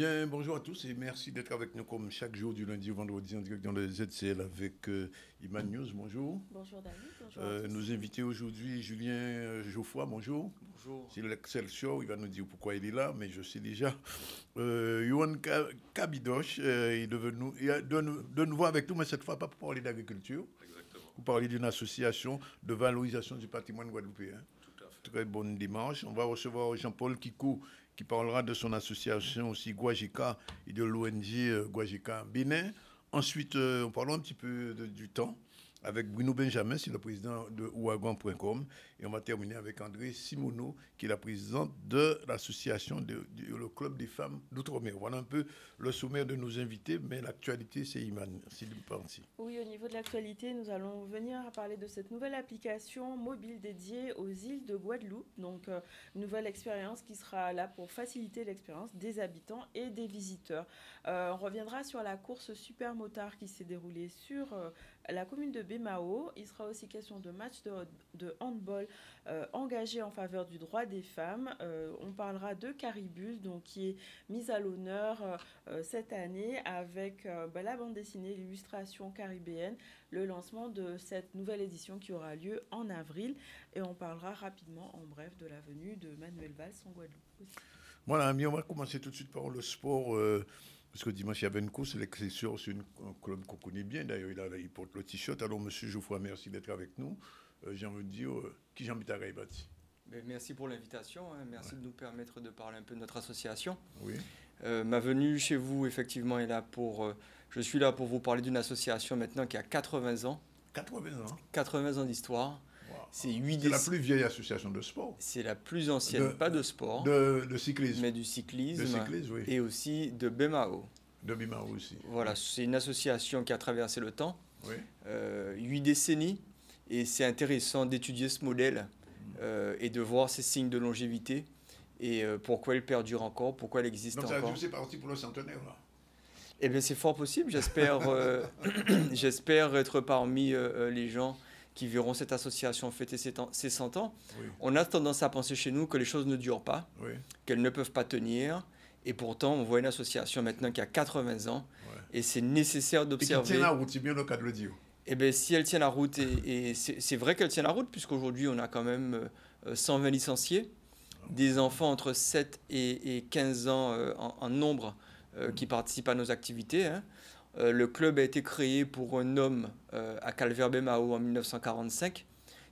Bien, bonjour à tous et merci d'être avec nous comme chaque jour du lundi au vendredi en direct dans le ZCL avec Iman News. Bonjour. Bonjour David, bonjour à tous. Nos invités aujourd'hui, Julien Geoffroy, bonjour. Bonjour. C'est l'Excelsior, il va nous dire pourquoi il est là, mais je sais déjà. Yohan Kabidoche est de nouveau avec nous, mais cette fois pas pour parler d'agriculture. Exactement. Pour parler d'une association de valorisation du patrimoine guadeloupéen. Tout à fait. Très bonne démarche. On va recevoir Jean-Paul Kikou qui parlera de son association aussi Guajika et de l'ONG Guajika Bénin. Ensuite, on parlera un petit peu du temps avec Bruno Benjamin, c'est le président de ouagan.com. Et on va terminer avec André Simoneau, qui est la présidente de l'association, le Club des femmes d'Outre-mer. Voilà un peu le sommaire de nos invités, mais l'actualité, c'est Iman. C'est parti. Oui, au niveau de l'actualité, nous allons venir à parler de cette nouvelle application mobile dédiée aux îles de Guadeloupe. Donc, une nouvelle expérience qui sera là pour faciliter l'expérience des habitants et des visiteurs. On reviendra sur la course super motard qui s'est déroulée sur la commune de Bémao. Il sera aussi question de match de handball engagé en faveur du droit des femmes. On parlera de Caribus, donc, qui est mise à l'honneur cette année avec la bande dessinée, l'illustration caribéenne, le lancement de cette nouvelle édition qui aura lieu en avril. Et on parlera rapidement, en bref, de la venue de Manuel Valls en Guadeloupe aussi. Voilà, mais on va commencer tout de suite par le sport. Parce que dimanche, il y avait une course, l'Excelsior, c'est un club qu'on connaît bien. D'ailleurs, il porte le t-shirt. Alors, monsieur Geoffroy, merci d'être avec nous. J'ai envie de dire, qui Jean-Bita Gaibati. Merci pour l'invitation. Merci de nous permettre de parler un peu de notre association. Oui. Ma venue chez vous, effectivement, est là pour... je suis là pour vous parler d'une association maintenant qui a 80 ans. 80 ans. 80 ans d'histoire. Wow. C'est la plus vieille association de sport. C'est la plus ancienne, pas de sport. De cyclisme. Mais du cyclisme. De cyclisme, oui. Et aussi de Bémao. De Bémao aussi. Voilà, c'est une association qui a traversé le temps. Oui. 8 décennies. Et c'est intéressant d'étudier ce modèle et de voir ces signes de longévité et pourquoi elle perdure encore, pourquoi elle existe encore. Donc ça c'est parti pour le centenaire, là. Eh bien, c'est fort possible. J'espère être parmi les gens qui verront cette association fêter ses 100 ans. Oui. On a tendance à penser chez nous que les choses ne durent pas, oui. qu'elles ne peuvent pas tenir. Et pourtant, on voit une association maintenant qui a 80 ans. Ouais. Et c'est nécessaire d'observer... Et qui tient la route, c'est bien le cas de le dire. Eh bien, si elle tient la route, et c'est vrai qu'elle tient la route, puisqu'aujourd'hui, on a quand même 120 licenciés, des enfants entre 7 et 15 ans en nombre qui participent à nos activités. Le club a été créé pour un homme à Calvert-Bémao en 1945,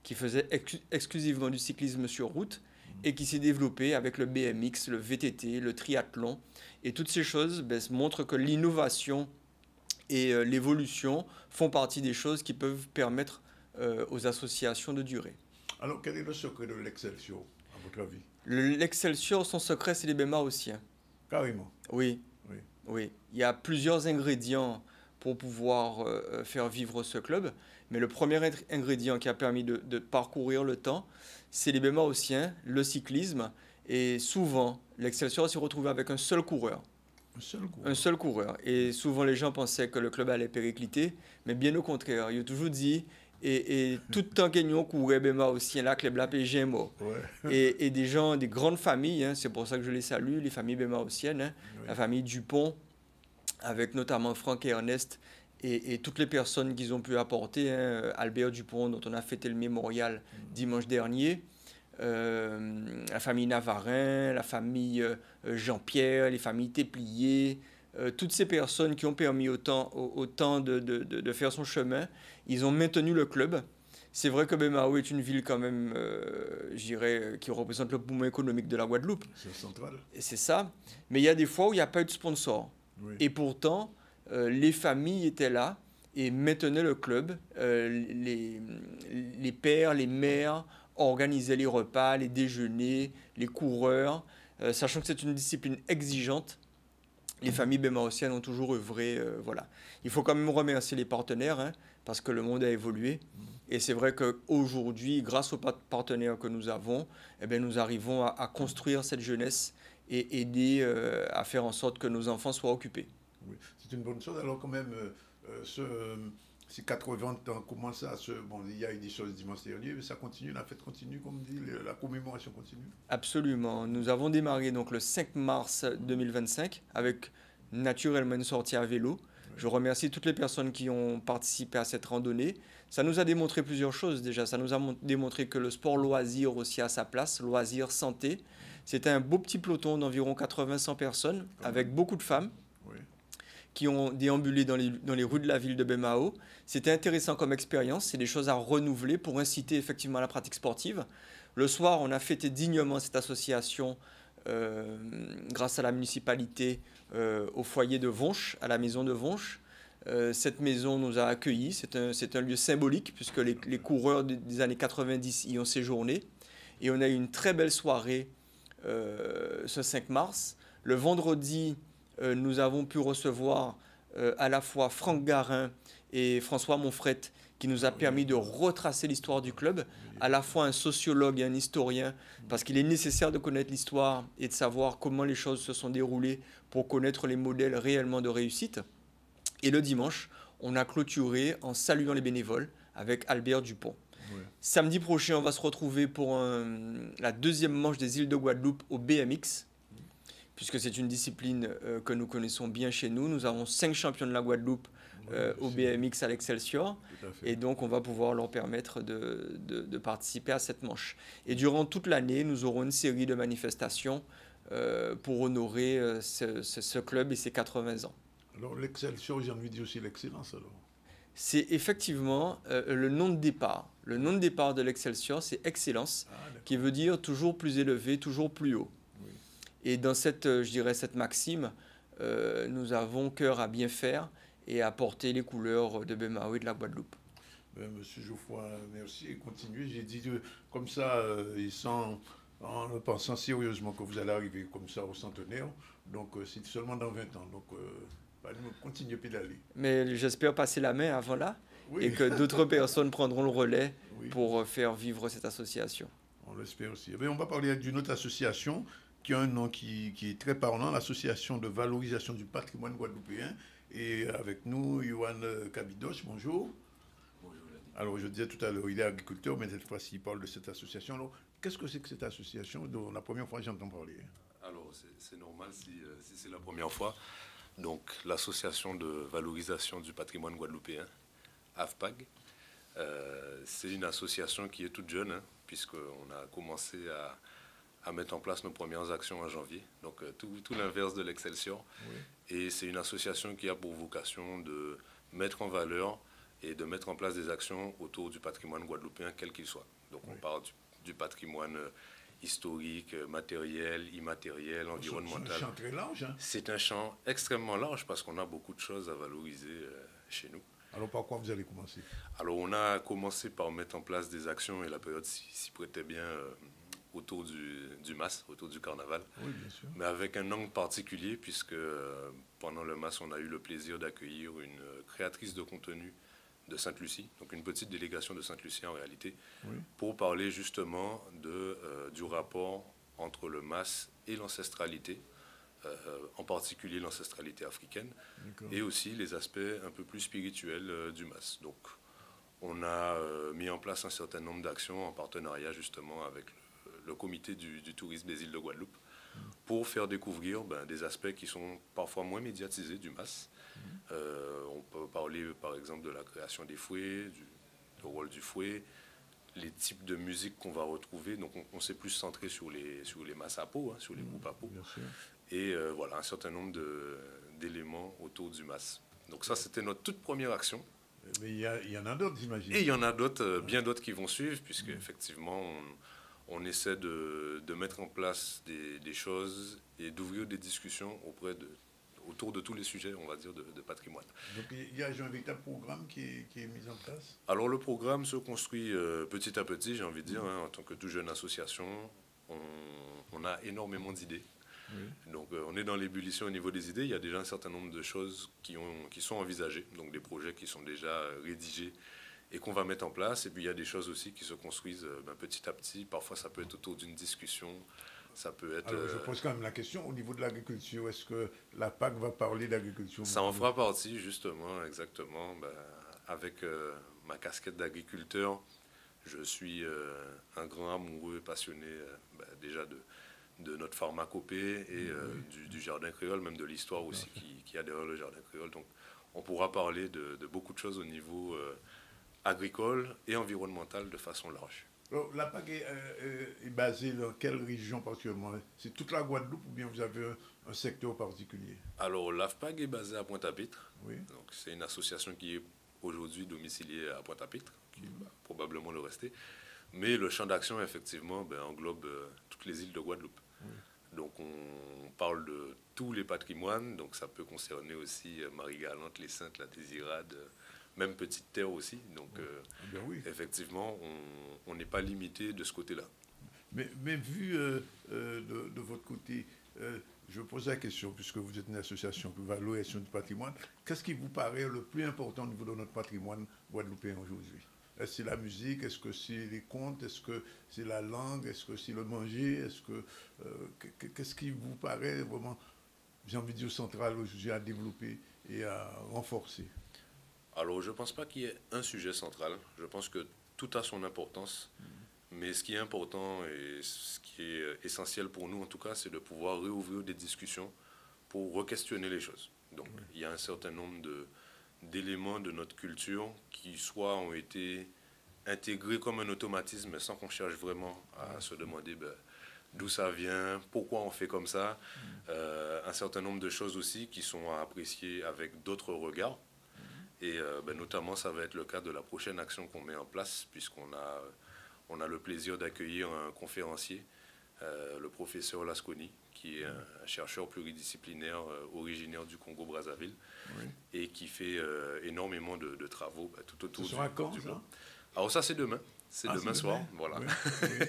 qui faisait exclusivement du cyclisme sur route, et qui s'est développé avec le BMX, le VTT, le triathlon. Et toutes ces choses montrent que l'innovation et l'évolution font partie des choses qui peuvent permettre aux associations de durer. Alors, quel est le secret de l'Excelsior, à votre avis? L'Excelsior, son secret, c'est les Bémaotiens. Carrément. Oui. Oui. Oui. Il y a plusieurs ingrédients pour pouvoir faire vivre ce club. Mais le premier ingrédient qui a permis de parcourir le temps, c'est les Bémaotiens, le cyclisme. Et souvent, l'Excelsior s'est retrouvé avec un seul coureur. Un seul coureur. Et souvent, les gens pensaient que le club allait péricliter, mais bien au contraire. Il a toujours dit, et tout le temps qu'il y a courait Bémaotien là, club là, PGMO. Ouais. Et des gens, des grandes familles, c'est pour ça que je les salue, les familles bémaotiennes, Oui. la famille Dupont, avec notamment Franck et Ernest, et toutes les personnes qu'ils ont pu apporter, Albert Dupont, dont on a fêté le mémorial dimanche dernier, la famille Navarin, la famille Jean-Pierre, les familles Téplier, toutes ces personnes qui ont permis au temps de faire son chemin, ils ont maintenu le club. C'est vrai que Bémao est une ville quand même, je dirais, qui représente le poumon économique de la Guadeloupe. C'est central. Et c'est ça. Mais il y a des fois où il n'y a pas eu de sponsor. Oui. Et pourtant, les familles étaient là et maintenaient le club. Les pères, les mères organisaient les repas, les déjeuners, les coureurs. Sachant que c'est une discipline exigeante, les familles bémaotiennes ont toujours œuvré. Voilà. Il faut quand même remercier les partenaires, parce que le monde a évolué. Et c'est vrai qu'aujourd'hui, grâce aux partenaires que nous avons, eh bien, nous arrivons à construire cette jeunesse et aider à faire en sorte que nos enfants soient occupés. Oui. C'est une bonne chose. Alors quand même, si 80 ans commence à se... Bon, il y a eu des choses dimanche dernier, mais ça continue, la fête continue, comme dit, la commémoration continue. Absolument. Nous avons démarré donc le 5 mars 2025 avec naturellement une sortie à vélo. Je remercie toutes les personnes qui ont participé à cette randonnée. Ça nous a démontré plusieurs choses déjà. Ça nous a démontré que le sport loisir aussi a sa place, loisir, santé. C'était un beau petit peloton d'environ 80-100 personnes avec beaucoup de femmes Oui. qui ont déambulé dans les rues de la ville de Bemao. C'était intéressant comme expérience. C'est des choses à renouveler pour inciter effectivement à la pratique sportive. Le soir, on a fêté dignement cette association grâce à la municipalité au foyer de Vonche, à la maison de Vonche. Cette maison nous a accueillis. C'est un lieu symbolique puisque les coureurs des années 90 y ont séjourné. Et on a eu une très belle soirée ce 5 mars. Le vendredi, nous avons pu recevoir à la fois Franck Garin et François Monfret qui nous a permis de retracer l'histoire du club, à la fois un sociologue et un historien, parce qu'il est nécessaire de connaître l'histoire et de savoir comment les choses se sont déroulées pour connaître les modèles réellement de réussite. Et le dimanche, on a clôturé en saluant les bénévoles avec Albert Dupont. Oui. Samedi prochain, on va se retrouver pour la deuxième manche des îles de Guadeloupe au BMX, puisque c'est une discipline que nous connaissons bien chez nous. Nous avons 5 champions de la Guadeloupe au BMX à l'Excelsior. Et donc, on va pouvoir leur permettre de participer à cette manche. Et durant toute l'année, nous aurons une série de manifestations pour honorer ce club et ses 80 ans. Alors, l'Excelsior, j'ai envie de dire aussi l'excellence, alors. C'est effectivement le nom de départ. Le nom de départ de l'Excelsior, c'est Excellence, qui veut dire toujours plus élevé, toujours plus haut. Oui. Et dans cette, je dirais, cette maxime, nous avons cœur à bien faire et à porter les couleurs de Bemao et de la Guadeloupe. Monsieur Geoffroy, merci et continuez. J'ai dit comme ça, en pensant sérieusement que vous allez arriver comme ça au centenaire. Donc, c'est seulement dans 20 ans. Donc, continuez à pédaler. Mais j'espère passer la main avant là Oui. et que d'autres personnes prendront le relais Oui. pour faire vivre cette association. On l'espère aussi. Eh bien, on va parler d'une autre association qui a un nom qui est très parlant, l'association de valorisation du patrimoine guadeloupéen. Et avec nous, Yohan Kabidoche, bonjour. Bonjour. Alors, je disais tout à l'heure, il est agriculteur, mais cette fois-ci, il parle de cette association. Alors, qu'est-ce que c'est que cette association dont la première fois j'entends parler? Alors, c'est normal si c'est la première fois. Donc, l'association de valorisation du patrimoine guadeloupéen, AFPAG, c'est une association qui est toute jeune, hein, puisqu'on a commencé à mettre en place nos premières actions en janvier. Donc, tout l'inverse de l'Excelsior. Oui. Et c'est une association qui a pour vocation de mettre en valeur et de mettre en place des actions autour du patrimoine guadeloupéen, quel qu'il soit. Donc, on parle du patrimoine historique, matériel, immatériel, environnemental. C'est un champ très large. Hein? C'est un champ extrêmement large parce qu'on a beaucoup de choses à valoriser chez nous. Alors, par quoi vous allez commencer? Alors, on a commencé par mettre en place des actions et la période s'y prêtait bien autour du MAS, autour du carnaval. Oui, bien sûr. Mais avec un angle particulier puisque pendant le MAS, on a eu le plaisir d'accueillir une créatrice de contenu de Sainte-Lucie, donc une petite délégation de Sainte-Lucie en réalité, Oui. pour parler justement du rapport entre le MAS et l'ancestralité, en particulier l'ancestralité africaine, et aussi les aspects un peu plus spirituels du MAS. Donc, on a mis en place un certain nombre d'actions en partenariat justement avec le comité du tourisme des îles de Guadeloupe pour faire découvrir des aspects qui sont parfois moins médiatisés du MAS. On peut parler par exemple de la création des fouets, du rôle du fouet, les types de musique qu'on va retrouver. Donc on s'est plus centré sur les masses à peau, hein, sur les groupes à peau. Bien sûr. Et voilà, un certain nombre d'éléments autour du MAS. Donc ça, c'était notre toute première action. Mais il y en a d'autres, j'imagine. Et il y en a d'autres, bien d'autres qui vont suivre, puisque effectivement, on essaie de mettre en place des choses et d'ouvrir des discussions autour de tous les sujets, on va dire, de patrimoine. Donc il y a un véritable programme qui est mis en place? Alors le programme se construit petit à petit, j'ai envie de dire, hein, en tant que toute jeune association, on a énormément d'idées. Oui. Donc on est dans l'ébullition au niveau des idées. Il y a déjà un certain nombre de choses qui sont envisagées, donc des projets qui sont déjà rédigés et qu'on va mettre en place. Et puis il y a des choses aussi qui se construisent petit à petit. Parfois ça peut être autour d'une discussion, ça peut être... Alors je pose quand même la question, au niveau de l'agriculture, est-ce que la PAC va parler d'agriculture? Ça en fera partie justement, exactement. avec ma casquette d'agriculteur, je suis un grand amoureux passionné déjà de notre pharmacopée et du jardin créole, même de l'histoire aussi qui a derrière le jardin créole. Donc on pourra parler de beaucoup de choses au niveau agricole et environnemental de façon large. Alors, l'AFPAG est basée dans quelle région particulièrement? C'est toute la Guadeloupe ou bien vous avez un secteur particulier? Alors, l'AFPAG est basée à Pointe-à-Pitre. Oui. Donc, c'est une association qui est aujourd'hui domiciliée à Pointe-à-Pitre, qui va probablement le rester. Mais le champ d'action, effectivement, englobe toutes les îles de Guadeloupe. Oui. Donc, on parle de tous les patrimoines. Donc, ça peut concerner aussi Marie-Galante, les Saintes, la Désirade, même Petite Terre aussi. Donc, oui. Effectivement, on n'est pas limité de ce côté-là. Mais vu de votre côté, je pose la question, puisque vous êtes une association pour valorisation du patrimoine, qu'est-ce qui vous paraît le plus important au niveau de notre patrimoine guadeloupéen aujourd'hui? Est-ce que c'est la musique? Est-ce que c'est les contes? Est-ce que c'est la langue? Est-ce que c'est le manger? Est-ce que qu'est-ce qui vous paraît vraiment, j'ai envie de dire, central aujourd'hui à développer et à renforcer? Alors, je ne pense pas qu'il y ait un sujet central. Je pense que tout a son importance. Mais ce qui est important et ce qui est essentiel pour nous, en tout cas, c'est de pouvoir réouvrir des discussions pour re-questionner les choses. Donc, il y a un certain nombre d'éléments de notre culture qui soit ont été intégrés comme un automatisme, mais sans qu'on cherche vraiment à se demander d'où ça vient, pourquoi on fait comme ça. Un certain nombre de choses aussi qui sont à apprécier avec d'autres regards. Et notamment, ça va être le cas de la prochaine action qu'on met en place, puisqu'on a le plaisir d'accueillir un conférencier, le professeur Lasconi, qui est un chercheur pluridisciplinaire originaire du Congo-Brazzaville et qui fait énormément de travaux tout autour du monde. Alors ça, c'est demain. C'est demain soir. Voilà. Oui.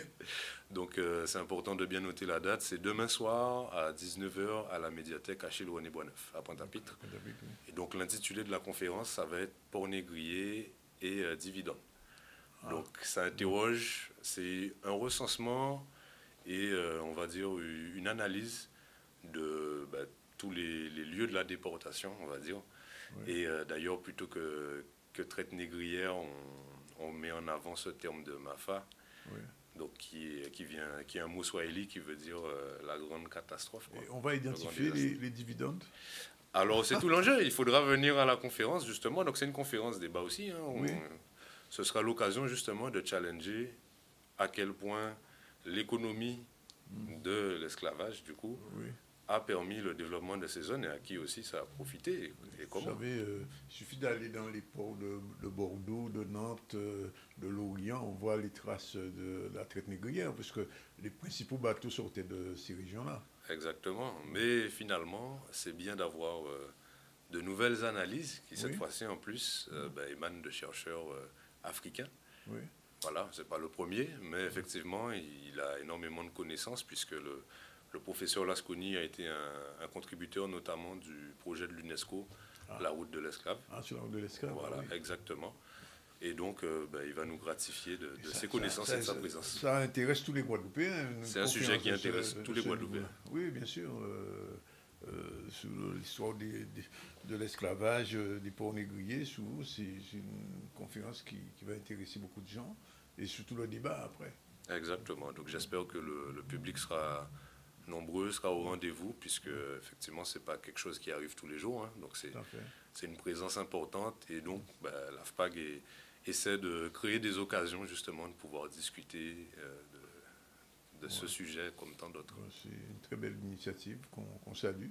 Donc, c'est important de bien noter la date. C'est demain soir à 19h à la médiathèque Achille-René-Boisneuf, à Pointe-à-Pitre. Et donc, l'intitulé de la conférence, ça va être « Porc négrier et dividendes ». Donc, ça interroge, c'est un recensement et, on va dire, une analyse de tous les lieux de la déportation, on va dire. Oui. Et d'ailleurs, plutôt que traite négrière, on met en avant ce terme de Mafa, oui. Donc qui est un mot swahili qui veut dire la grande catastrophe. Quoi. Et on va identifier les dividendes? Alors, c'est tout l'enjeu. Il faudra venir à la conférence, justement. Donc, c'est une conférence débat aussi. Hein. Oui. Ce sera l'occasion, justement, de challenger à quel point l'économie de l'esclavage, du coup, a permis le développement de ces zones et à qui aussi ça a profité et comment. Vous savez, il suffit d'aller dans les ports de Bordeaux, de Nantes, de l'Orient, on voit les traces de la traite négrière, parce que les principaux bateaux sortaient de ces régions-là. Exactement, mais finalement, c'est bien d'avoir de nouvelles analyses qui, cette fois-ci, en plus, émanent de chercheurs africains. Oui. Voilà, c'est pas le premier, mais effectivement, il a énormément de connaissances, puisque le professeur Lasconi a été un contributeur notamment du projet de l'UNESCO, la route de l'esclave. Ah, sur la route de l'esclave. Voilà, exactement. Et donc, il va nous gratifier de ses connaissances et de sa présence. Ça intéresse tous les Guadeloupéens. C'est un sujet qui intéresse tous les Guadeloupéens. Oui, bien sûr. Sur l'histoire de l'esclavage, des porcs négriers, c'est une conférence qui va intéresser beaucoup de gens, et surtout le débat après. Exactement. Donc, j'espère que le public sera nombreux, sera au rendez-vous, puisque effectivement c'est pas quelque chose qui arrive tous les jours, hein. Donc c'est une présence importante, et donc l'AFPAG essaie de créer des occasions justement de pouvoir discuter de ce sujet comme tant d'autres. C'est une très belle initiative qu'on salue,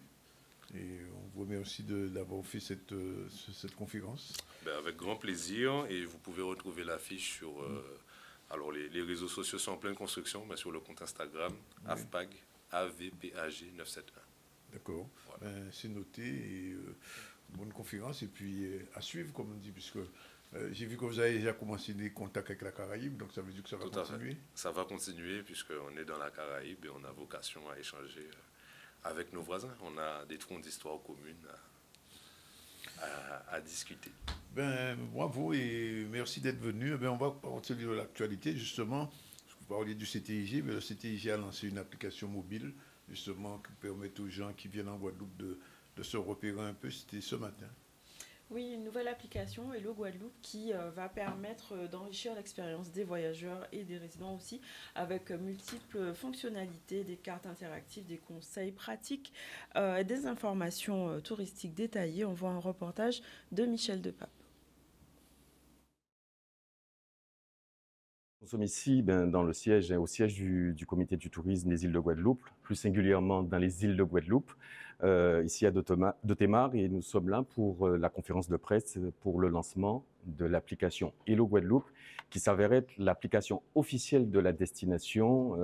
et on vous remercie d'avoir fait cette conférence. Avec grand plaisir, et vous pouvez retrouver l'affiche sur alors les réseaux sociaux sont en pleine construction, mais sur le compte Instagram AFPAG AVPAG 971. D'accord. Voilà. C'est noté, et bonne conférence, et puis à suivre, comme on dit, puisque j'ai vu que vous avez déjà commencé des contacts avec la Caraïbe, donc ça veut dire que ça va continuer. Ça va continuer, puisqu'on est dans la Caraïbe et on a vocation à échanger avec nos voisins. On a des troncs d'histoire communes à discuter. Bravo et merci d'être venu. On va partir de l'actualité, justement. Vous parliez du CTIG, mais le CTIG a lancé une application mobile, justement, qui permet aux gens qui viennent en Guadeloupe de se repérer un peu. C'était ce matin. Oui, une nouvelle application Hello Guadeloupe qui va permettre d'enrichir l'expérience des voyageurs et des résidents aussi avec multiples fonctionnalités, des cartes interactives, des conseils pratiques et des informations touristiques détaillées. On voit un reportage de Michel Depape. Nous sommes ici dans le siège, au siège du comité du tourisme des îles de Guadeloupe, plus singulièrement dans les îles de Guadeloupe, ici à Dotemar, et nous sommes là pour la conférence de presse pour le lancement de l'application Hello Guadeloupe, qui s'avère être l'application officielle de la destination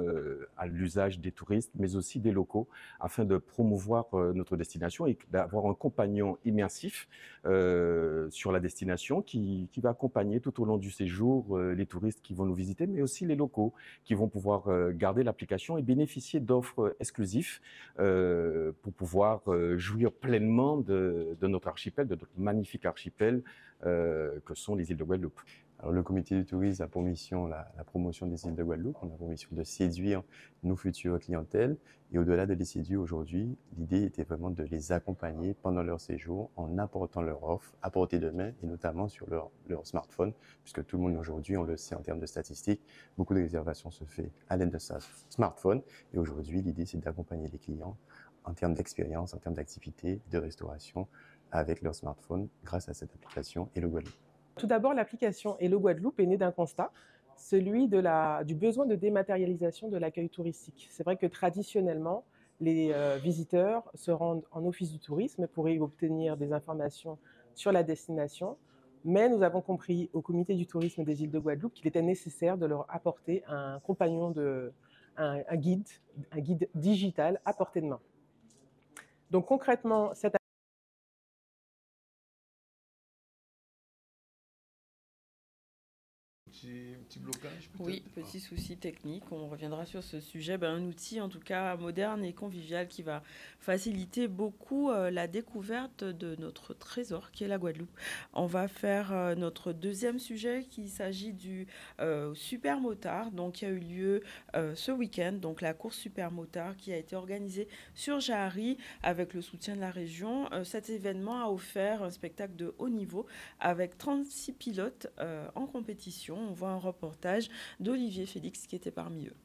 à l'usage des touristes, mais aussi des locaux, afin de promouvoir notre destination et d'avoir un compagnon immersif sur la destination qui va accompagner tout au long du séjour les touristes qui vont nous visiter, mais aussi les locaux qui vont pouvoir garder l'application et bénéficier d'offres exclusives pour pouvoir jouir pleinement de notre archipel, de notre magnifique archipel que sont les îles de Guadeloupe. Alors, le comité du tourisme a pour mission la promotion des îles de Guadeloupe. On a pour mission de séduire nos futures clientèles. Et au-delà de les séduire aujourd'hui, l'idée était vraiment de les accompagner pendant leur séjour en apportant leur offre à portée de main et notamment sur leur smartphone, puisque tout le monde aujourd'hui, on le sait en termes de statistiques, beaucoup de réservations se fait à l'aide de sa smartphone. Et aujourd'hui, l'idée, c'est d'accompagner les clients en termes d'expérience, en termes d'activité, de restauration avec leur smartphone grâce à cette application Hello Guadeloupe. Tout d'abord, l'application Hello Guadeloupe est née d'un constat, celui du besoin de dématérialisation de l'accueil touristique. C'est vrai que traditionnellement, les visiteurs se rendent en office du tourisme pour y obtenir des informations sur la destination, mais nous avons compris au comité du tourisme des îles de Guadeloupe qu'il était nécessaire de leur apporter un compagnon, un guide digital à portée de main. Donc concrètement, cette Petit blocage peut-être? Oui, petit souci technique. On reviendra sur ce sujet. Un outil en tout cas moderne et convivial qui va faciliter beaucoup la découverte de notre trésor qui est la Guadeloupe. On va faire notre deuxième sujet qui s'agit du Super Motard. Donc il y a eu lieu ce week-end, donc la course Super Motard qui a été organisée sur Jahari avec le soutien de la région. Cet événement a offert un spectacle de haut niveau avec 36 pilotes en compétition. On voit un reportage d'Olivier Félix qui était parmi eux.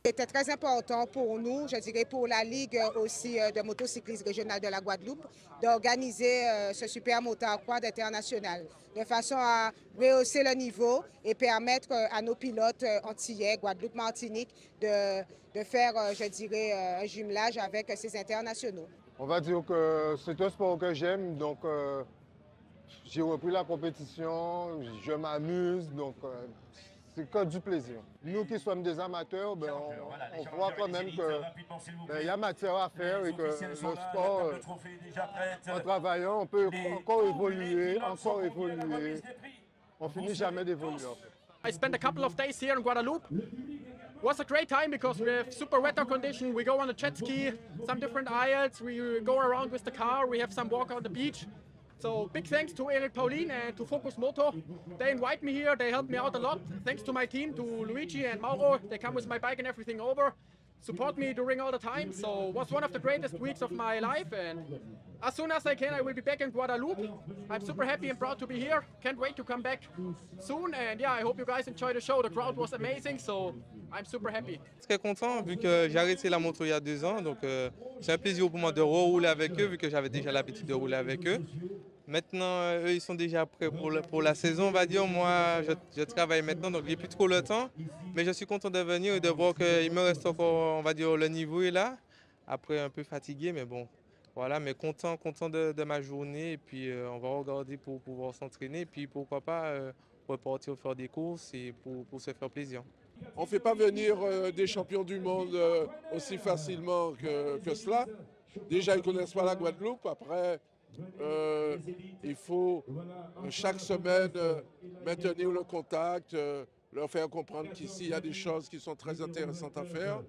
C'était très important pour nous, je dirais pour la Ligue aussi de motocyclisme régionale de la Guadeloupe, d'organiser ce Super Motard Quad international, de façon à rehausser le niveau et permettre à nos pilotes antillais, Guadeloupe, Martinique, de faire, je dirais, un jumelage avec ces internationaux. On va dire que c'est un sport que j'aime, donc j'ai repris la compétition, je m'amuse, donc c'est que du plaisir. Nous qui sommes des amateurs, on croit quand même qu'il y a matière à faire et que le sport, en travaillant, on peut encore évoluer, On finit jamais d'évoluer. En fait. I spent a couple of days here in Guadeloupe. It was a great time because we have super weather conditions. We go on a jet ski, some different isles, we go around with the car, we have some walk on the beach. So big thanks to Eric Pauline and to Focus Moto. They invite me here, they help me out a lot. Thanks to my team, to Luigi and Mauro. They come with my bike and everything over, support me during all the time. So it was one of the greatest weeks of my life. And as soon as I can, I will be back in Guadeloupe. I'm super happy and proud to be here. Can't wait to come back soon. And yeah, I hope you guys enjoyed the show. The crowd was amazing, so I'm super happy. Très content vu que j'ai arrêté la moto il y a 2 ans. Donc c'est un plaisir pour moi de rerouler avec eux vu que j'avais déjà l'habitude de rouler avec eux. Maintenant, eux, ils sont déjà prêts pour la saison, on va dire. Moi, je travaille maintenant, donc j'ai plus trop le temps. Mais je suis content de venir et de voir qu'il me reste encore, on va dire, le niveau est là. Après, un peu fatigué, mais bon, voilà. Mais content de ma journée. Et puis, on va regarder pour pouvoir s'entraîner. Et puis, pourquoi pas repartir faire des courses et pour se faire plaisir. On ne fait pas venir des champions du monde aussi facilement que cela. Déjà, ils ne connaissent pas la Guadeloupe. Après... il faut chaque semaine maintenir le contact, leur faire comprendre qu'ici il y a des choses qui sont très intéressantes à faire.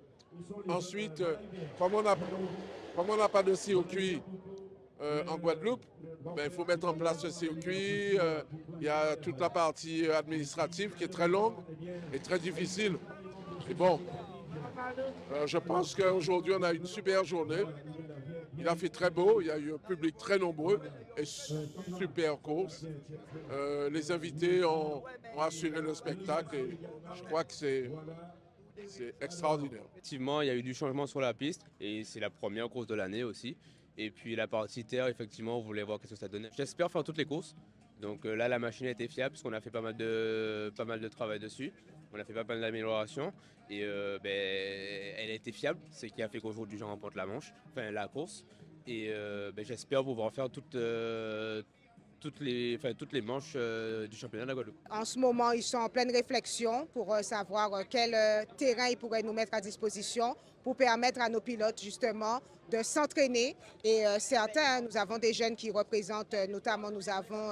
Ensuite, comme on n'a pas de circuit en Guadeloupe, il faut mettre en place ce circuit. Il y a toute la partie administrative qui est très longue et très difficile. Et bon, je pense qu'aujourd'hui on a une super journée. Il a fait très beau, il y a eu un public très nombreux et super course. Les invités ont assuré le spectacle et je crois que c'est extraordinaire. Effectivement, il y a eu du changement sur la piste et c'est la première course de l'année aussi. Et puis la partie terre, effectivement, on voulait voir ce que ça donnait. J'espère faire toutes les courses. Donc là, la machine a été fiable puisqu'on a fait pas mal de travail dessus. On a fait pas mal d'améliorations et elle a été fiable. C'est ce qui a fait qu'aujourd'hui, j'en remporte la course. Et j'espère pouvoir faire toutes les manches du championnat de la Guadeloupe. En ce moment, ils sont en pleine réflexion pour savoir quel terrain ils pourraient nous mettre à disposition pour permettre à nos pilotes justement de s'entraîner. Et certains, nous avons des jeunes qui représentent, notamment nous avons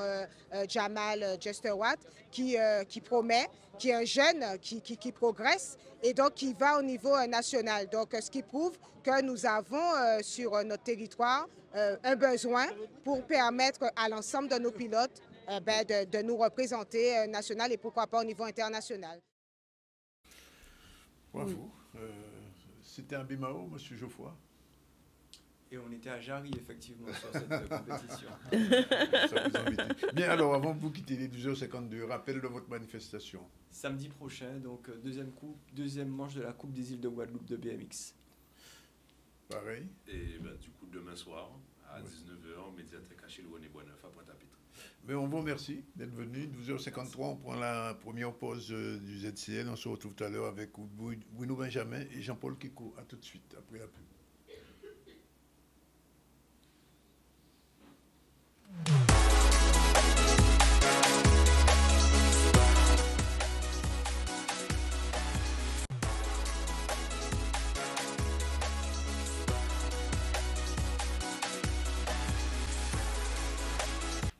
Jamal Jesterwatt qui promet, qui est un jeune qui progresse et donc qui va au niveau national. Donc ce qui prouve que nous avons sur notre territoire un besoin pour permettre à l'ensemble de nos pilotes de nous représenter national et pourquoi pas au niveau international. Bravo. C'était un Bimao, M. Geoffroy. Et on était à Jarry, effectivement, sur cette compétition. Ça vous invite. Bien, alors, avant de vous quitter, les 12h52, rappel de votre manifestation. Samedi prochain, donc deuxième manche de la Coupe des îles de Guadeloupe de BMX. Pareil. Et du coup, demain soir, à 19h, médiathèque Achille-René Boisneuf à Pointe-à-Pitre. Mais on vous remercie d'être venu. 12h53, on prend la première pause du ZCL. On se retrouve tout à l'heure avec Bruno Benjamin et Jean-Paul Kikou. À tout de suite, après la pub.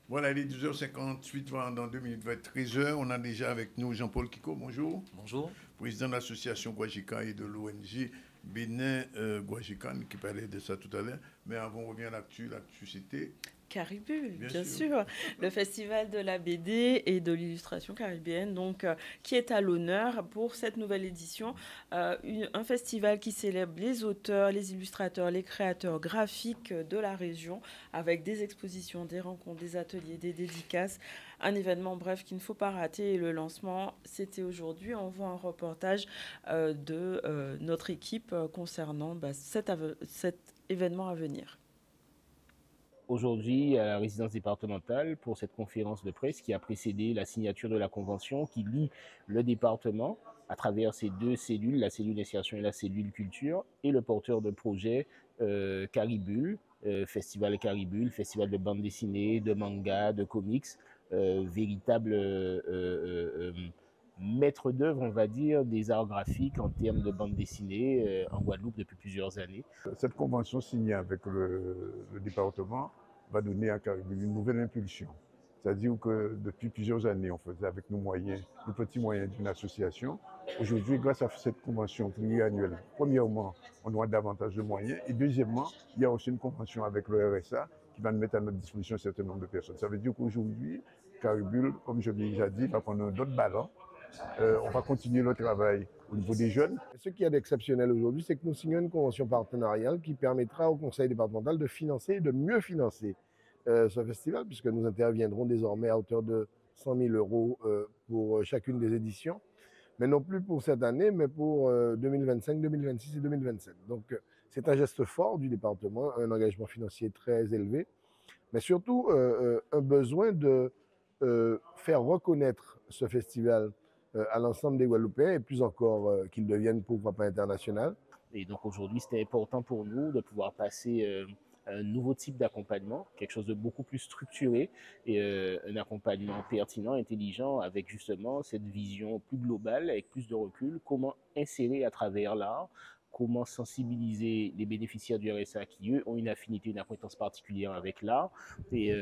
Voilà, il est 12h58, dans 2 minutes, va être 13h. On a déjà avec nous Jean-Paul Kikou, bonjour. Bonjour. Président de l'association Guajika et de l'ONG Bénin Guajikan, qui parlait de ça tout à l'heure. Mais avant, on revient à l'actu c'était... Caribule, bien sûr. Le festival de la BD et de l'illustration caribéenne, donc, qui est à l'honneur pour cette nouvelle édition. Un festival qui célèbre les auteurs, les illustrateurs, les créateurs graphiques de la région, avec des expositions, des rencontres, des ateliers, des dédicaces. Un événement, bref, qu'il ne faut pas rater. Et le lancement, c'était aujourd'hui. On voit un reportage de notre équipe concernant cet événement à venir. Aujourd'hui, à la résidence départementale, pour cette conférence de presse qui a précédé la signature de la convention qui lie le département à travers ces deux cellules, la cellule d'insertion et la cellule culture, et le porteur de projet Caribule, Festival Caribule, festival de bande dessinée, de manga, de comics, véritable maître d'œuvre, on va dire, des arts graphiques en termes de bande dessinée en Guadeloupe depuis plusieurs années. Cette convention signée avec le département va donner à Caribule une nouvelle impulsion. C'est-à-dire que depuis plusieurs années, on faisait avec nos moyens, nos petits moyens d'une association. Aujourd'hui, grâce à cette convention pluriannuelle, premièrement, on aura davantage de moyens. Et deuxièmement, il y a aussi une convention avec le RSA qui va nous mettre à notre disposition un certain nombre de personnes. Ça veut dire qu'aujourd'hui, Caribule, comme je l'ai déjà dit, va prendre un autre ballon. On va continuer le travail au niveau des jeunes. Ce qu'il y a d'exceptionnel aujourd'hui, c'est que nous signons une convention partenariale qui permettra au conseil départemental de financer et de mieux financer ce festival, puisque nous interviendrons désormais à hauteur de 100 000 € pour chacune des éditions, mais non plus pour cette année, mais pour 2025, 2026 et 2027. Donc c'est un geste fort du département, un engagement financier très élevé, mais surtout un besoin de faire reconnaître ce festival à l'ensemble des Guadeloupéens et plus encore qu'ils deviennent pourquoi pas international. Et donc aujourd'hui, c'était important pour nous de pouvoir passer un nouveau type d'accompagnement, quelque chose de beaucoup plus structuré et un accompagnement pertinent, intelligent, avec justement cette vision plus globale, avec plus de recul, comment insérer à travers l'art, comment sensibiliser les bénéficiaires du RSA qui, eux, ont une affinité, une acquaintance particulière avec l'art, et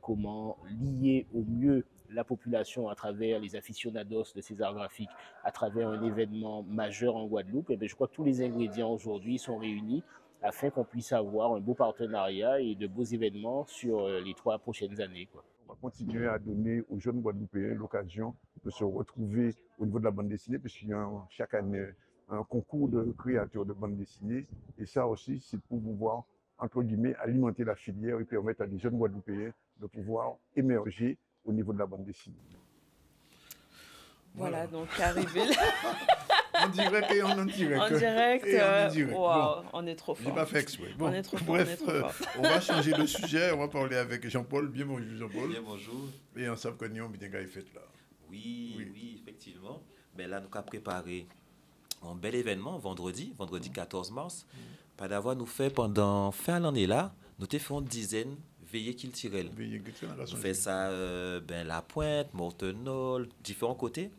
comment lier au mieux la population à travers les aficionados de ces arts graphiques, à travers un événement majeur en Guadeloupe. Et bien, je crois que tous les ingrédients aujourd'hui sont réunis afin qu'on puisse avoir un beau partenariat et de beaux événements sur les 3 prochaines années, quoi. On va continuer à donner aux jeunes Guadeloupéens l'occasion de se retrouver au niveau de la bande dessinée, puisqu'il y a chaque année un concours de créateurs de bande dessinée. Et ça aussi, c'est pour pouvoir entre guillemets, alimenter la filière et permettre à des jeunes Guadeloupéens de pouvoir émerger au niveau de la bande dessinée. Voilà, donc arrivé là. En direct et en direct. En direct, Bon, on est trop fort. J'ai pas fait exprès. Bon, on est trop fort, bref, on va changer de sujet. On va parler avec Jean-Paul. Bien bonjour, Jean-Paul. Bien bonjour. Et on sait que nous avons bien fait là. Oui, effectivement. Mais là, nous avons préparé un bel événement vendredi 14 mars. Pas d'avoir nous fait pendant fin l'année là, nous avons fait une dizaine veillées culturelles. Nous fait ça La Pointe, Mortenol, différents côtés.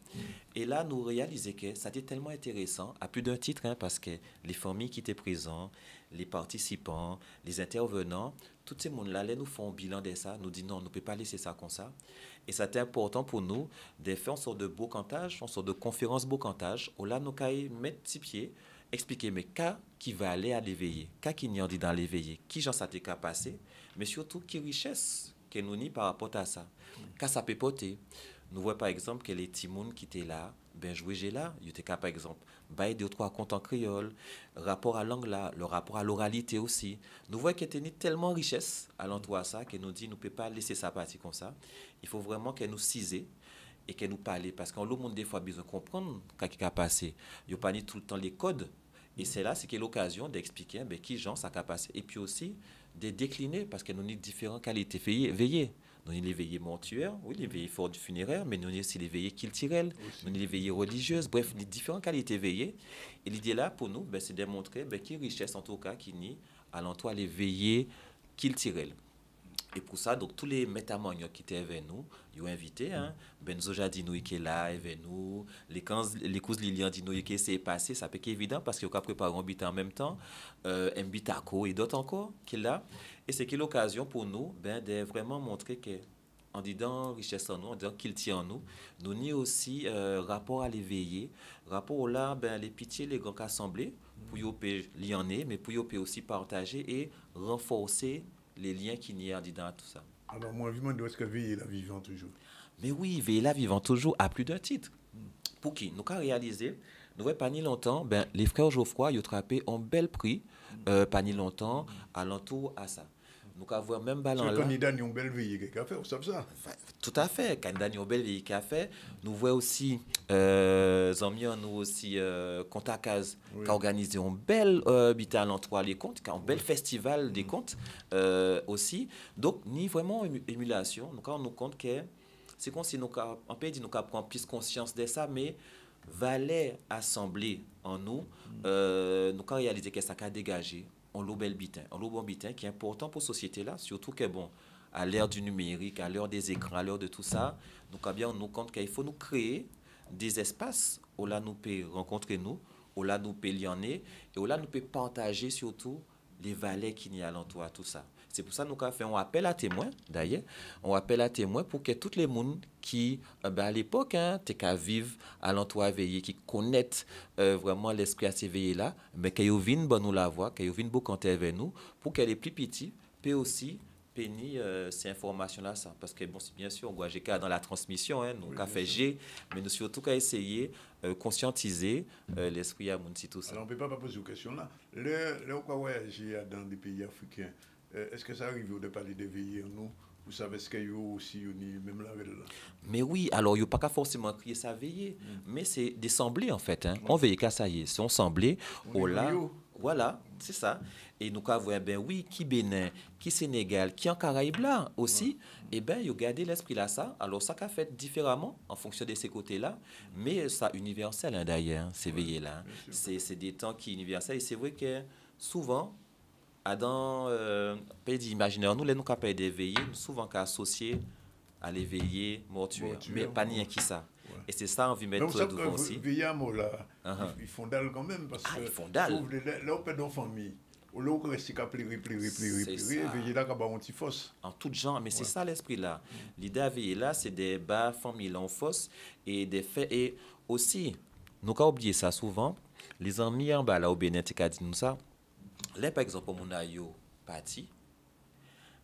Et là, nous réalisons que ça était tellement intéressant, à plus d'un titre, parce que les familles qui étaient présentes, les participants, les intervenants, tous ces mondes-là, nous font un bilan de ça, nous disent non, on ne peut pas laisser ça comme ça. Et c'était important pour nous de faire une sorte de beau cantage, une sorte de conférence beau cantage, où là, nous allons mettre six pieds, expliquer, mais qui va aller à l'éveiller, qui n'y en dit dans l'éveiller, qui j'en sais qu'à passer, mais surtout, qui richesse que nous n'y par rapport à ça, ça peut porter. Nous voyons par exemple que les timouns qui étaient là, jouer j'ai là, ils étaient par exemple, bailler 2 ou 3 contes en créole, rapport à langue là, le rapport à l'oralité aussi. Nous voyons qu'il y a tellement richesse à l'entour de ça, que nous dit, nous ne pouvons pas laisser ça partir comme ça. Il faut vraiment qu'elle nous ciser et qu'elle nous parle, parce qu'en le monde des fois, besoin de comprendre ce qui a passé. Il n'y a pas ni tout le temps les codes. Et c'est là, c'est l'occasion d'expliquer qui gens ça a passé. Et puis aussi, de décliner, parce que nous avons différentes qualités veillées. Nous avons les veillées mortuaires, oui, les veillées fortes funéraires, mais nous avons aussi les veillées culturelles, nous avons les veillées religieuses, bref, les différentes qualités veillées. Et l'idée là, pour nous, c'est de montrer qu'il y a une richesse, en tout cas, qui nie à l'entour les veillées culturelles. Et pour ça, donc, tous les métamoniaux qui étaient avec nous, ils ont invité, Benzoja Dinoui qui est là, avec nous, les cousins Lilian Dinoui qui s'est passé, ça peut être évident parce qu'ils ont préparé un bit en même temps, Mbitako et d'autres encore qui est là. Et c'est l'occasion pour nous de vraiment montrer que, en disant richesse en nous, en disant qu'il tient en nous, nous n'y aussi rapport à l'éveiller, rapport là, les pitiés, les grands assemblés, pour y lier en mais pour y aussi partager et renforcer les liens qu'il y a dans tout ça. Alors, moi, je me demande, est-ce que veiller la vivant toujours? Mais oui, veiller la vivant toujours à plus d'un titre. Pour qui? Nous avons réalisé, nous n'avons pas ni longtemps, les frères Geoffroy, ils ont attrapé un bel prix, pas ni longtemps, à l'entour à ça. Nous avons même ballon là. C'est candidat a une belle veille qui a fait, vous savez ça? Tout à fait, candidat a une belle veille qui a fait. Nous voyons aussi, nous aussi, Contakaz, qui a organisé un bel habitat à l'entour des comptes, un bel festival des comptes aussi. Donc, ni vraiment émulation. Nous nous compte que c'est comme si nous avons plus conscience de ça, mais valait assembler en nous, nous avons réalisé que ça a dégagé. Un lot bel bitin qui est important pour la société là, surtout que à l'ère du numérique, à l'ère des écrans, à l'ère de tout ça, nous nous compte qu'il faut nous créer des espaces où là nous peut rencontrer nous, où là nous peut lier et où là nous peut partager surtout les valeurs qu'il y a alentour à tout ça. C'est pour ça que nous avons fait un appel à témoins, d'ailleurs, un appel à témoins pour que tous les gens qui, à l'époque, t'es qu'à vivre à l'entour veillé, qui connaissent vraiment l'esprit à ces veillés-là, mais qu'ils viennent nous la voir, qu'ils viennent beaucoup canter avec nous, pour que les plus petits puissent aussi pénir ces informations-là. Parce que, bon, c'est bien sûr, on voit GK dans la transmission, nous avons fait G, mais nous surtout qu'à essayer de conscientiser l'esprit à Mounsi, tout ça. Alors, on ne peut pas poser une question là. Le voyager dans des pays africains, est-ce que ça arrive de parler de veiller en nous? Vous savez ce qu'il y a aussi, même là. Mais oui, alors il n'y a pas forcément crier ça veiller, mais c'est des semblés en fait. On veille qu'à ça y est, si on semblait, là, voilà, c'est ça. Et nous avons, oui, qui Bénin, qui Sénégal, qui en Caraïbes là aussi, il y a gardé l'esprit là ça. Alors ça qu'a fait différemment en fonction de ces côtés-là, mais ça universel d'ailleurs, ces veillés là. C'est des temps qui universels et c'est vrai que souvent, dans pays d'imaginaire, nous sommes capables d'éveiller, souvent associés à l'éveillé mortuaire, mais pas ni qui ça. Et c'est ça, on veut mettre devant aussi. Veiller à moi là, ils font dalle quand même, parce que ils font dalle. Là, on peut dans la famille. Au lieu de rester qu'à pleurer, veiller là, qu'à un petit fosse. En tout genre, mais c'est ça l'esprit là. L'idée à veiller là, c'est des bas familles en fosse et des faits. Et aussi, nous avons oublié ça souvent, les amis en bas là au Bénin, tu as dit nous ça. Là, par exemple, on a eu parti,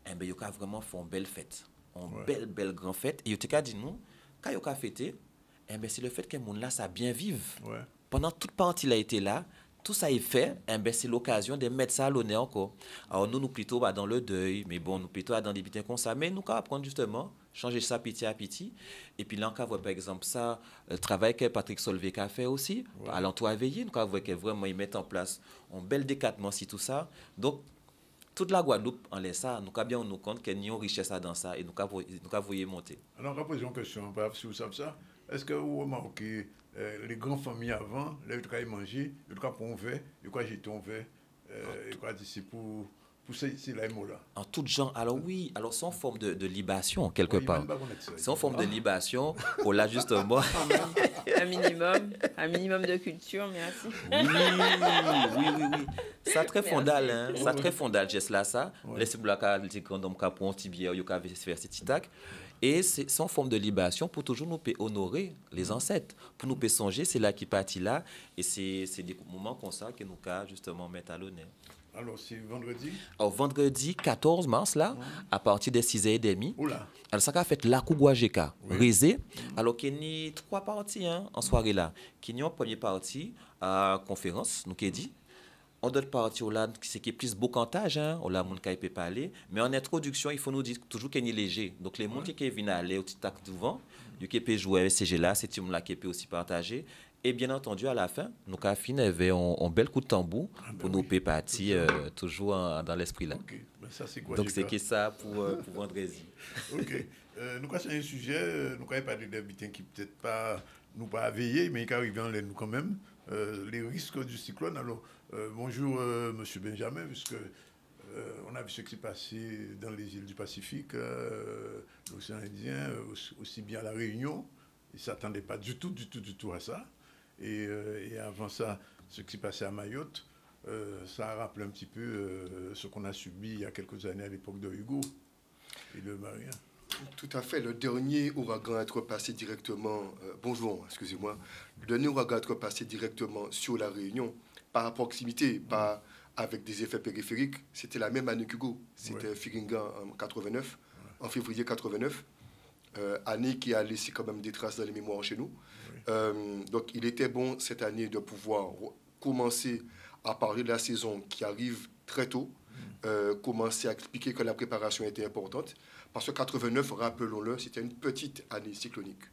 il y a vraiment fait une belle fête, une belle grande fête. Et il y a dit nous, quand il y a fêté, c'est le fait que mon là ça bien vive. Pendant toute partie là été là, tout ça est fait, eh ben, c'est l'occasion de mettre ça à l'honneur encore. Alors nous plutôt dans le deuil, mais bon, nous plutôt dans des bitins comme ça, mais nous qu'à apprendre justement, changer ça petit à petit. Et puis là, on voit par exemple ça, le travail que Patrick Solvay a fait aussi, à l'entour à veiller, nous voit que vraiment ils mettent en place un bel décattement si tout ça. Donc, toute la Guadeloupe en laisse ça, nous avons bien nous compte qu'il y a une richesse dans ça et nous avons voulu monter. Alors, on va poser une question, si vous savez ça. Est-ce que vous remarquez les grandes familles avant, là, ils ont mangé, ils ont pris un verre, ils ont jeté un verre, ils ont dit c'est pour c'est la là. En toute genre, alors oui, alors c'est en forme de libation quelque part. C'est en forme de libation, on l'a justement. un minimum de culture, merci. Oui. Ça très fondal, hein. Ça très fondal, geste là, ça. Laissez-vous la carte, les grands hommes qui ont un petit bière, ils ont faire ces titacs. Et c'est en forme de libation pour toujours nous honorer les ancêtres. Pour nous songer, c'est là qui partit là. Et c'est des moments comme ça que nous avons justement mettre à l'honneur. Alors, c'est vendredi? Alors, vendredi 14 mars, là, à partir des 6h30. Alors, ça a fait la Kougouajeka, Rézé. Alors, il y a 3 parties en soirée là. Il y a une première partie à conférence, nous qui dit. En d'autres parties, c'est qui est plus beau cantage, on a mon qui peut parler. Mais en introduction, il faut nous dire toujours qu'il est léger. Donc, les gens qui viennent aller au petit tac devant, qui peut jouer avec ces jeux-là, c'est tout le monde qui peut aussi partager. Et bien entendu, à la fin, nous avons fini avec un bel coup de tambour pour nous partir toujours dans l'esprit là. Okay. Ça, donc, c'est que ça pour vendredi. OK. Nous avons un sujet, nous avons parlé d'habitants qui peut-être pas nous pas veiller, mais qui arrivent en l'air quand même. Les risques du cyclone. Alors, bonjour, Monsieur Benjamin, puisque on a vu ce qui s'est passé dans les îles du Pacifique, l'océan Indien, aussi bien à La Réunion. Ils ne s'attendaient pas du tout à ça. Et avant ça, ce qui s'est passé à Mayotte, ça a rappelé un petit peu ce qu'on a subi il y a quelques années à l'époque de Hugo et de Maria. Tout à fait. Le dernier ouragan à être passé directement, excusez-moi, le dernier ouragan à être passé directement sur la Réunion, par proximité, pas avec des effets périphériques, c'était la même année qu'Hugo. C'était Firinga en 89, en février 89. Année qui a laissé quand même des traces dans les mémoires chez nous. Donc il était bon cette année de pouvoir commencer à parler de la saison qui arrive très tôt, commencer à expliquer que la préparation était importante, parce que 89, rappelons-le, c'était une petite année cyclonique.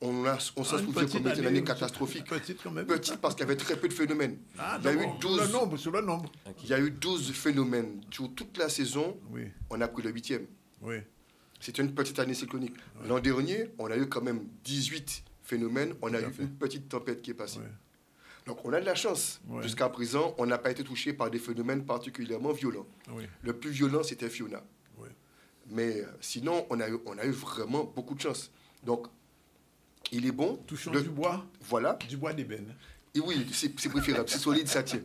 On s'en souvient comme une année catastrophique. Petite parce qu'il y avait très peu de phénomènes. Il y a eu 12, sur le nombre. Il y a eu 12 phénomènes sur toute la saison. On a pris le 8e. C'était une petite année cyclonique. L'an dernier, on a eu quand même 18 phénomènes. On a eu une petite tempête qui est passée. Donc on a de la chance. Jusqu'à présent, on n'a pas été touché par des phénomènes particulièrement violents. Le plus violent, c'était Fiona. Mais sinon, on a eu vraiment beaucoup de chance. Donc, il est bon. Touchons du bois. Voilà. Du bois d'ébène. Et oui, c'est préférable. C'est solide, ça tient.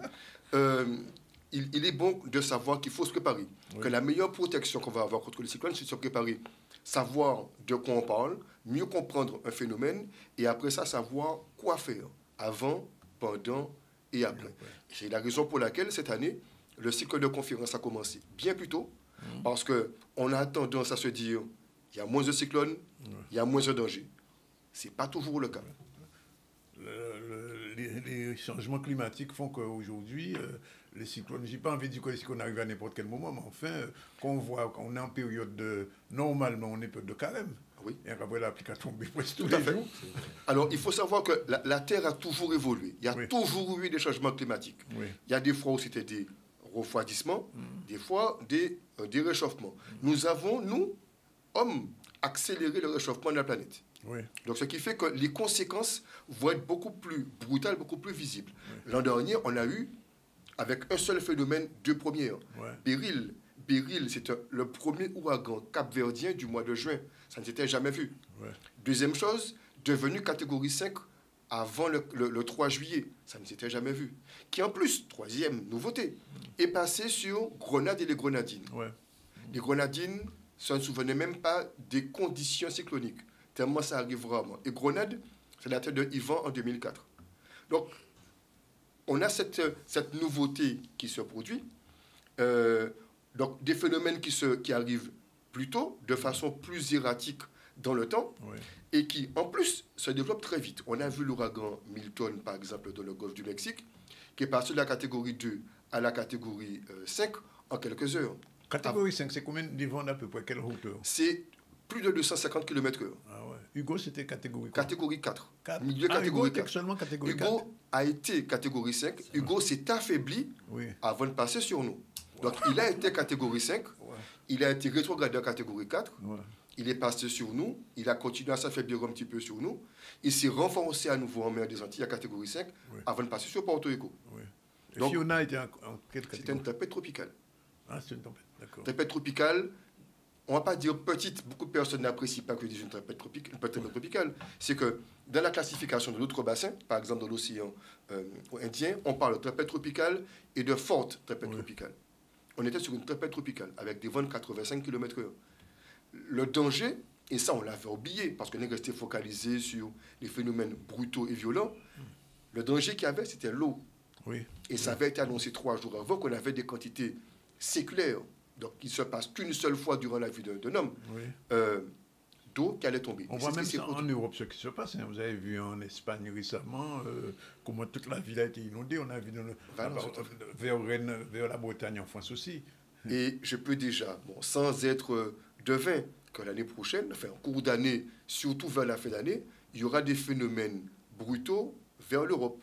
Il est bon de savoir qu'il faut se préparer. Que la meilleure protection qu'on va avoir contre les cyclones, c'est de se préparer. Savoir de quoi on parle, mieux comprendre un phénomène, et après ça, savoir quoi faire avant, pendant et après. C'est la raison pour laquelle, cette année, le cycle de conférence a commencé bien plus tôt, parce qu'on a tendance à se dire, il y a moins de cyclones, il y a moins de dangers. Ce n'est pas toujours le cas. Les changements climatiques font qu'aujourd'hui, les cyclones, je n'ai pas envie de dire que les cyclones arrivent à n'importe quel moment, mais enfin, quand on voit qu'on est en période de... Normalement, on est en période de carême. Et après, l'application tombe presque tous les jours. Alors, il faut savoir que la Terre a toujours évolué. Il y a toujours eu des changements climatiques. Il y a des fois où c'était des refroidissements, des fois des réchauffements. Nous avons, nous, hommes, accéléré le réchauffement de la planète. Donc, ce qui fait que les conséquences vont être beaucoup plus brutales, beaucoup plus visibles. L'an dernier, on a eu, avec un seul phénomène, 2 premières. Beryl, c'est le premier ouragan capverdien du mois de juin. Ça ne s'était jamais vu. Deuxième chose, devenu catégorie 5 avant le 3 juillet. Ça ne s'était jamais vu. Qui en plus, troisième nouveauté, est passé sur Grenade et les Grenadines. Les Grenadines, ça ne souvenait même pas des conditions cycloniques. Tellement ça arrive vraiment. Et Grenade, c'est la tête de Yvan en 2004. Donc, on a cette nouveauté qui se produit. Donc, des phénomènes qui arrivent plus tôt, de façon plus erratique dans le temps et qui, en plus, se développe très vite. On a vu l'ouragan Milton, par exemple, dans le golfe du Mexique, qui est passé de la catégorie 2 à la catégorie 5 en quelques heures. Catégorie 5, c'est combien de vent à peu près? Quelle hauteur? C'est plus de 250 km/h. Ah ouais. Hugo, c'était catégorie 4. Catégorie 4. Milieu catégorie 4. Seulement catégorie 4. Hugo a été catégorie 5. Hugo s'est affaibli avant de passer sur nous. Donc, il a été catégorie 5. Il a été rétrogradé en catégorie 4. Il est passé sur nous. Il a continué à s'affaiblir un petit peu sur nous. Il s'est renforcé à nouveau en mer des Antilles à catégorie 5 avant de passer sur Porto Rico. Donc, Fiona était en quelle catégorie? C'était une tempête tropicale. Ah, c'est une tempête, d'accord. Tempête tropicale, on ne va pas dire petite, beaucoup de personnes n'apprécient pas que je dise une tempête tropicale. C'est que dans la classification de d'autres bassins, par exemple dans l'océan Indien, on parle de tempête tropicale et de forte tempête tropicale. On était sur une tempête tropicale avec des vents de 85 km/h. Le danger, et ça on l'avait oublié parce qu'on est resté focalisé sur les phénomènes brutaux et violents, le danger qu'il y avait, c'était l'eau. Et ça avait été annoncé 3 jours avant qu'on avait des quantités séculaires, donc il ne se passe qu'une seule fois durant la vie d'un homme, d'eau qui allait tomber. On voit même ça en Europe ce qui se passe. Hein. Vous avez vu en Espagne récemment comment toute la ville a été inondée. On a vu vers Rennes, vers la Bretagne en France aussi. Et je peux déjà, sans être devin, que l'année prochaine, enfin en cours d'année, surtout vers la fin d'année, il y aura des phénomènes brutaux vers l'Europe.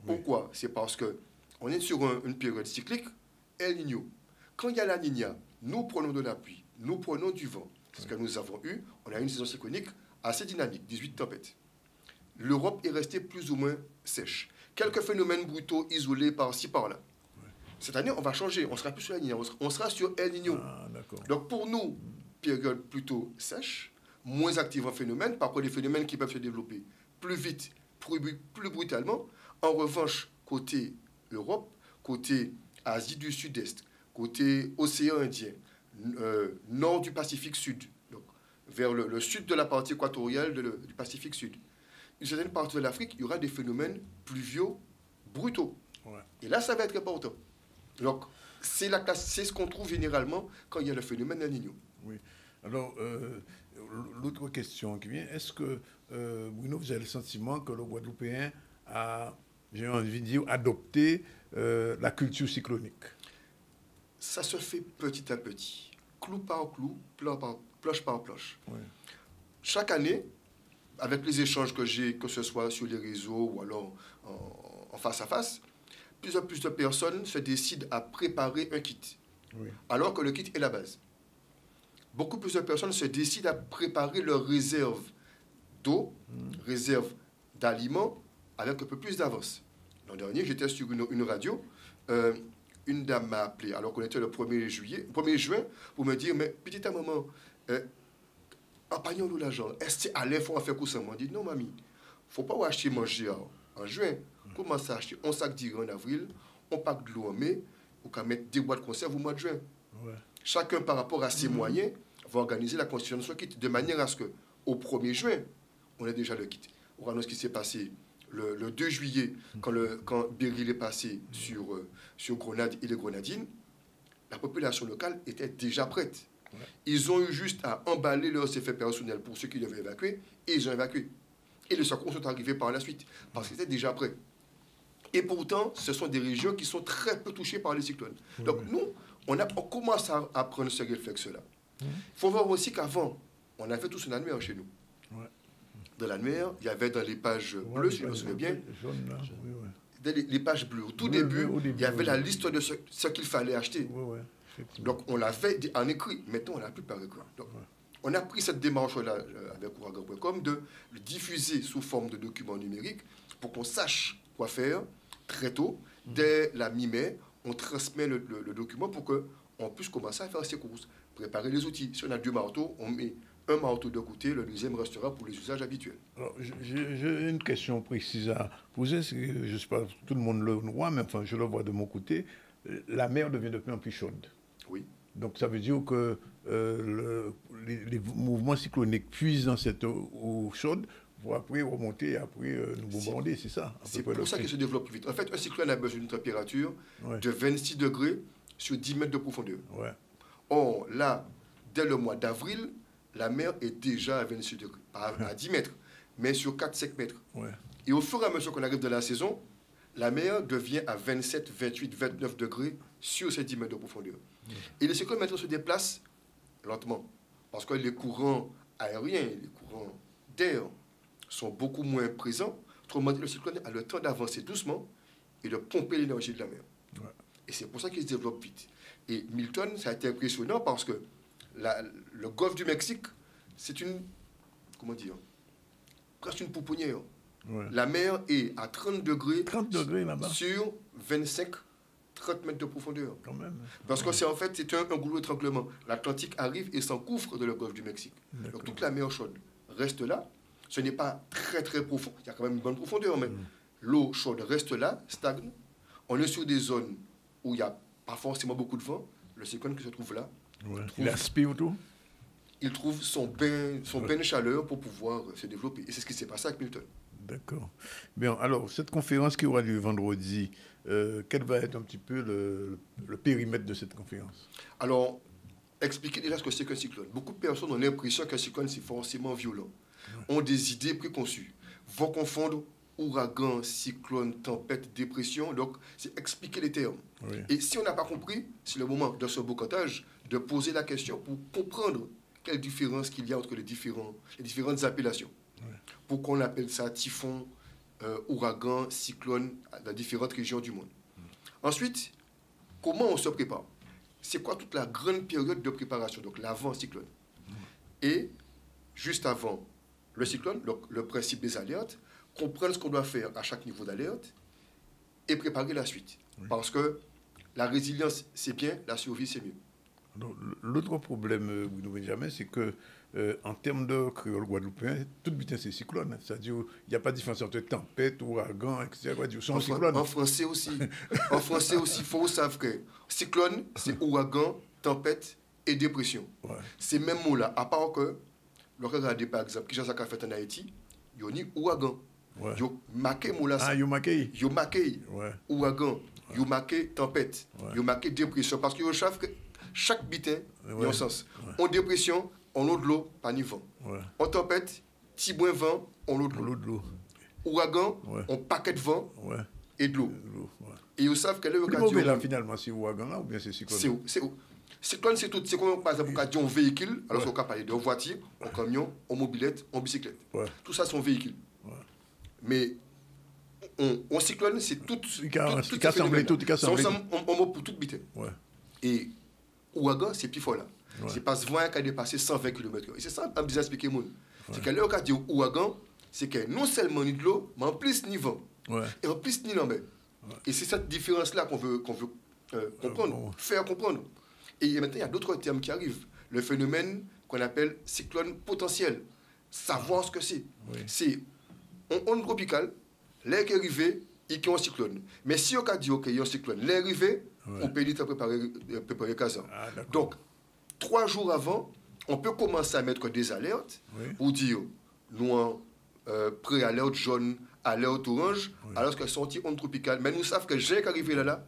Pourquoi? C'est parce qu'on est sur une période cyclique, El Niño. Quand il y a la Niña, nous prenons de la pluie, nous prenons du vent. C'est ce que nous avons eu. On a eu une saison cyclonique assez dynamique, 18 tempêtes. L'Europe est restée plus ou moins sèche. Quelques phénomènes brutaux isolés par-ci, par-là. Cette année, on va changer. On ne sera plus sur la Niña, on sera sur El Niño. Donc pour nous, période plutôt sèche, moins active en phénomène, par contre des phénomènes qui peuvent se développer plus vite, plus brutalement. En revanche, côté Europe, côté Asie du Sud-Est, côté océan Indien, nord du Pacifique Sud, donc vers le sud de la partie équatoriale du Pacifique Sud, une certaine partie de l'Afrique, il y aura des phénomènes pluviaux brutaux. Et là, ça va être important. Donc, c'est ce qu'on trouve généralement quand il y a le phénomène El Niño. Oui. Alors, l'autre question qui vient, est-ce que, Bruno, vous avez le sentiment que le Guadeloupéen a, j'ai envie de dire, adopté la culture cyclonique? Ça se fait petit à petit, clou par clou, cloche par cloche. Chaque année, avec les échanges que j'ai, que ce soit sur les réseaux ou alors en face à face, plus en plus de personnes se décident à préparer un kit, alors que le kit est la base. Beaucoup plus de personnes se décident à préparer leur réserve d'eau, réserve d'aliments, avec un peu plus d'avance. L'an dernier, j'étais sur une radio, une dame m'a appelé, alors qu'on était le 1er juin, pour me dire, mais petite maman, empagnons-nous l'argent. Est-ce qu'à l'info, on fait quoi ça? On dit, non, mamie, il ne faut pas acheter manger en juin. Commence à acheter un sac d'iré en avril, on pack de l'eau en mai, on peut mettre des boîtes de conserve au mois de juin. Chacun, par rapport à ses moyens, va organiser la constitution de son kit, de manière à ce qu'au 1er juin, on ait déjà le kit. On voit ce qui s'est passé le 2 juillet, quand Beryl est passé sur Grenade et les Grenadines, la population locale était déjà prête. Ils ont eu juste à emballer leurs effets personnels pour ceux qui devaient évacuer, et ils ont évacué. Et les secours sont arrivés par la suite, parce qu'ils étaient déjà prêts. Et pourtant, ce sont des régions qui sont très peu touchées par les cyclones. Donc nous, on commence à prendre ce réflexe-là. Il faut voir aussi qu'avant, on avait tous une annuaire chez nous. Dans l'annuaire, il y avait dans les pages bleues, si je me souviens bien, les pages bleues. Au tout début, il y avait la liste de ce qu'il fallait acheter. Donc on l'avait en écrit. Maintenant, on n'a plus par écrit. Donc, on a pris cette démarche-là avec ouragan.com de le diffuser sous forme de documents numériques pour qu'on sache quoi faire très tôt. Dès la mi-mai, on transmet le document pour qu'on puisse commencer à faire ses courses, préparer les outils. Si on a 2 marteaux, on met un marteau de côté, le deuxième restera pour les usages habituels. J'ai une question précise à poser. Je ne sais pas, tout le monde le voit, mais enfin, je le vois de mon côté. La mer devient de plus en plus chaude. Oui. Donc ça veut dire que les mouvements cycloniques puisent dans cette eau chaude pour après remonter et après nous bombarder, c'est ça? C'est pour ça qu'il se développe plus vite. En fait, un cyclone a besoin d'une température de 26 degrés sur 10 mètres de profondeur. Or, là, dès le mois d'avril, la mer est déjà à 26 degrés. Pas à 10 mètres, mais sur 4-5 mètres. Ouais. Et au fur et à mesure qu'on arrive dans la saison, la mer devient à 27, 28, 29 degrés sur ces 10 mètres de profondeur. Et les cyclones maintenant se déplacent lentement, parce que les courants aériens, les courants d'air sont beaucoup moins présents. Autrement dit, le cyclone a le temps d'avancer doucement et de pomper l'énergie de la mer. Ouais. Et c'est pour ça qu'il se développe vite. Et Milton, ça a été impressionnant parce que le golfe du Mexique, c'est une, comment dire, presque une pouponnière. Ouais. La mer est à 30 degrés, 30 degrés là-bas. Sur 25, 30 mètres de profondeur. Quand même. Parce que c'est en fait, c'est un goulot d'étranglement. L'Atlantique arrive et s'engouffre dans le golfe du Mexique. Donc toute la mer chaude reste là. Ce n'est pas très très profond. Il y a quand même une bonne profondeur, mais l'eau chaude reste là, stagne. On est sur des zones où il n'y a pas forcément beaucoup de vent. Le cyclone qui se trouve là, il aspire autour. Il trouve son bain de chaleur pour pouvoir se développer. Et c'est ce qui s'est passé avec Milton. D'accord. Bien, alors, cette conférence qui aura lieu vendredi, quel va être un petit peu le périmètre de cette conférence? Alors, expliquez déjà ce que c'est qu'un cyclone. Beaucoup de personnes ont l'impression qu'un cyclone, c'est forcément violent. Ont des idées préconçues. Vont confondre ouragan, cyclone, tempête, dépression. Donc, c'est expliquer les termes. Oui. Et si on n'a pas compris, c'est le moment de ce bocotage de poser la question pour comprendre quelle différence qu'il y a entre les différentes appellations. Oui. Pour qu'on appelle ça typhon, ouragan, cyclone dans différentes régions du monde. Ensuite, comment on se prépare? C'est quoi toute la grande période de préparation? Donc, l'avant-cyclone. Et juste avant le cyclone, donc le principe des alertes, comprendre ce qu'on doit faire à chaque niveau d'alerte et préparer la suite. Oui. Parce que la résilience, c'est bien, la survie, c'est mieux. L'autre problème, Benjamin, c'est que en termes de créole guadeloupéen, tout butin c'est cyclone. C'est-à-dire il n'y a pas de différence entre tempête, ouragan, etc. En français aussi. En français aussi, il faut savoir que cyclone, c'est ouragan, tempête et dépression. Ouais. Ces mêmes mots-là, à part que, le regardez par exemple, qui a fait en Haïti, il y a ni ouragan. Ouais. Yo marqué moula ça. Ah, yo marqué. Yo marqué. Ouais. Ouragan. Ouais. Yo marqué tempête. Ouais. Yo marqué dépression. Parce que yo savent que chaque bitin, il y a un sens. Ouais. En dépression, on a de l'eau, pas ni vent. Ouais. En tempête, petit boin vent, on a de l'eau. Ouragan, on paquet de vent et de l'eau. Ouais. Et ils savent quel est le cas de là finalement, c'est ouragan là ou bien c'est cyclone? Cyclone, c'est tout. C'est comme par exemple, quand on véhicule, alors on peut parler de voiture, en camion, en mobilette, en bicyclette. Ouais. Tout ça, c'est un véhicule. Ouais. Mais on cyclone, c'est tout. Tout assemblé, tout assemblé. On mot pour toute vitesse. Ouais. Et ouragan, c'est plus fort là. Ouais. C'est parce que vent qui a dépassé 120 km/h. Et c'est ça que je bien expliquer. Ouais. C'est que là, quand on dit ouragan, c'est que non seulement il y a de l'eau, mais en plus ni vent. Ouais. Et en plus ni l'embête. Ouais. Et c'est cette différence-là qu'on veut comprendre, faire comprendre. Et maintenant, il y a d'autres termes qui arrivent. Le phénomène qu'on appelle cyclone potentiel. Savoir ce que c'est. Oui. C'est en onde tropicale, l'air qui est arrivé, il y a un cyclone. Mais si on a dit qu'il y a un cyclone, l'air arrivé, on peut dire préparer Kazan. Ah, donc, 3 jours avant, on peut commencer à mettre des alertes pour dire nous pré-alerte jaune, alerte orange, alors qu'elles sont en tropicale. Mais nous savons que j'ai qui arrivé là,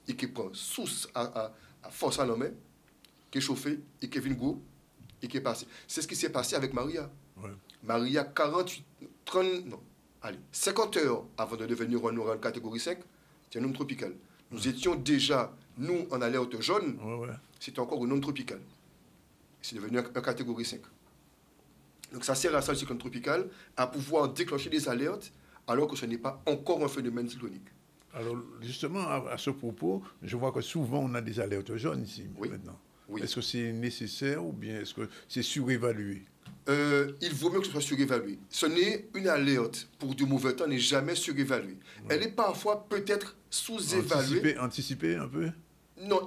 et qui prend source à force à l'homme, qui est chauffé, et qui est vingou, et qui est passé. C'est ce qui s'est passé avec Maria. Ouais. Maria, 50 heures avant de devenir un ouragan catégorie 5, c'est un onde tropicale. Nous étions déjà, nous, en alerte jaune, c'était encore une onde tropicale. C'est devenu un catégorie 5. Donc ça sert à ça, le cyclone tropical, à pouvoir déclencher des alertes, alors que ce n'est pas encore un phénomène cyclonique. Alors, justement, à ce propos, je vois que souvent, on a des alertes jaunes ici, maintenant. Oui. Est-ce que c'est nécessaire ou bien est-ce que c'est surévalué? Il vaut mieux que ce soit surévalué. Ce n'est une alerte pour du mauvais temps, n'est jamais surévaluée. Ouais. Elle est parfois peut-être sous-évaluée. Anticiper un peu? Non,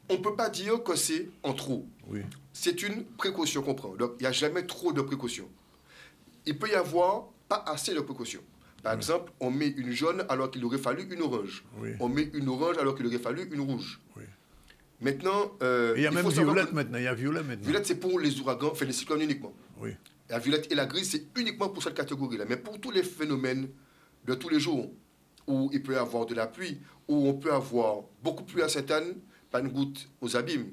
on ne peut pas dire que c'est en trop. Oui. C'est une précaution qu'on prend. Donc, il n'y a jamais trop de précautions. Il peut y avoir pas assez de précautions. Par exemple, on met une jaune alors qu'il aurait fallu une orange. Oui. On met une orange alors qu'il aurait fallu une rouge. Oui. Maintenant, il y a même violette maintenant. Il y a violet maintenant. Violette, c'est pour les ouragans, enfin les cyclones uniquement. Oui. La violette et la grise, c'est uniquement pour cette catégorie-là. Mais pour tous les phénomènes de tous les jours, où il peut y avoir de la pluie, où on peut avoir beaucoup de pluie à Sainte-Anne, pas une goutte aux abîmes,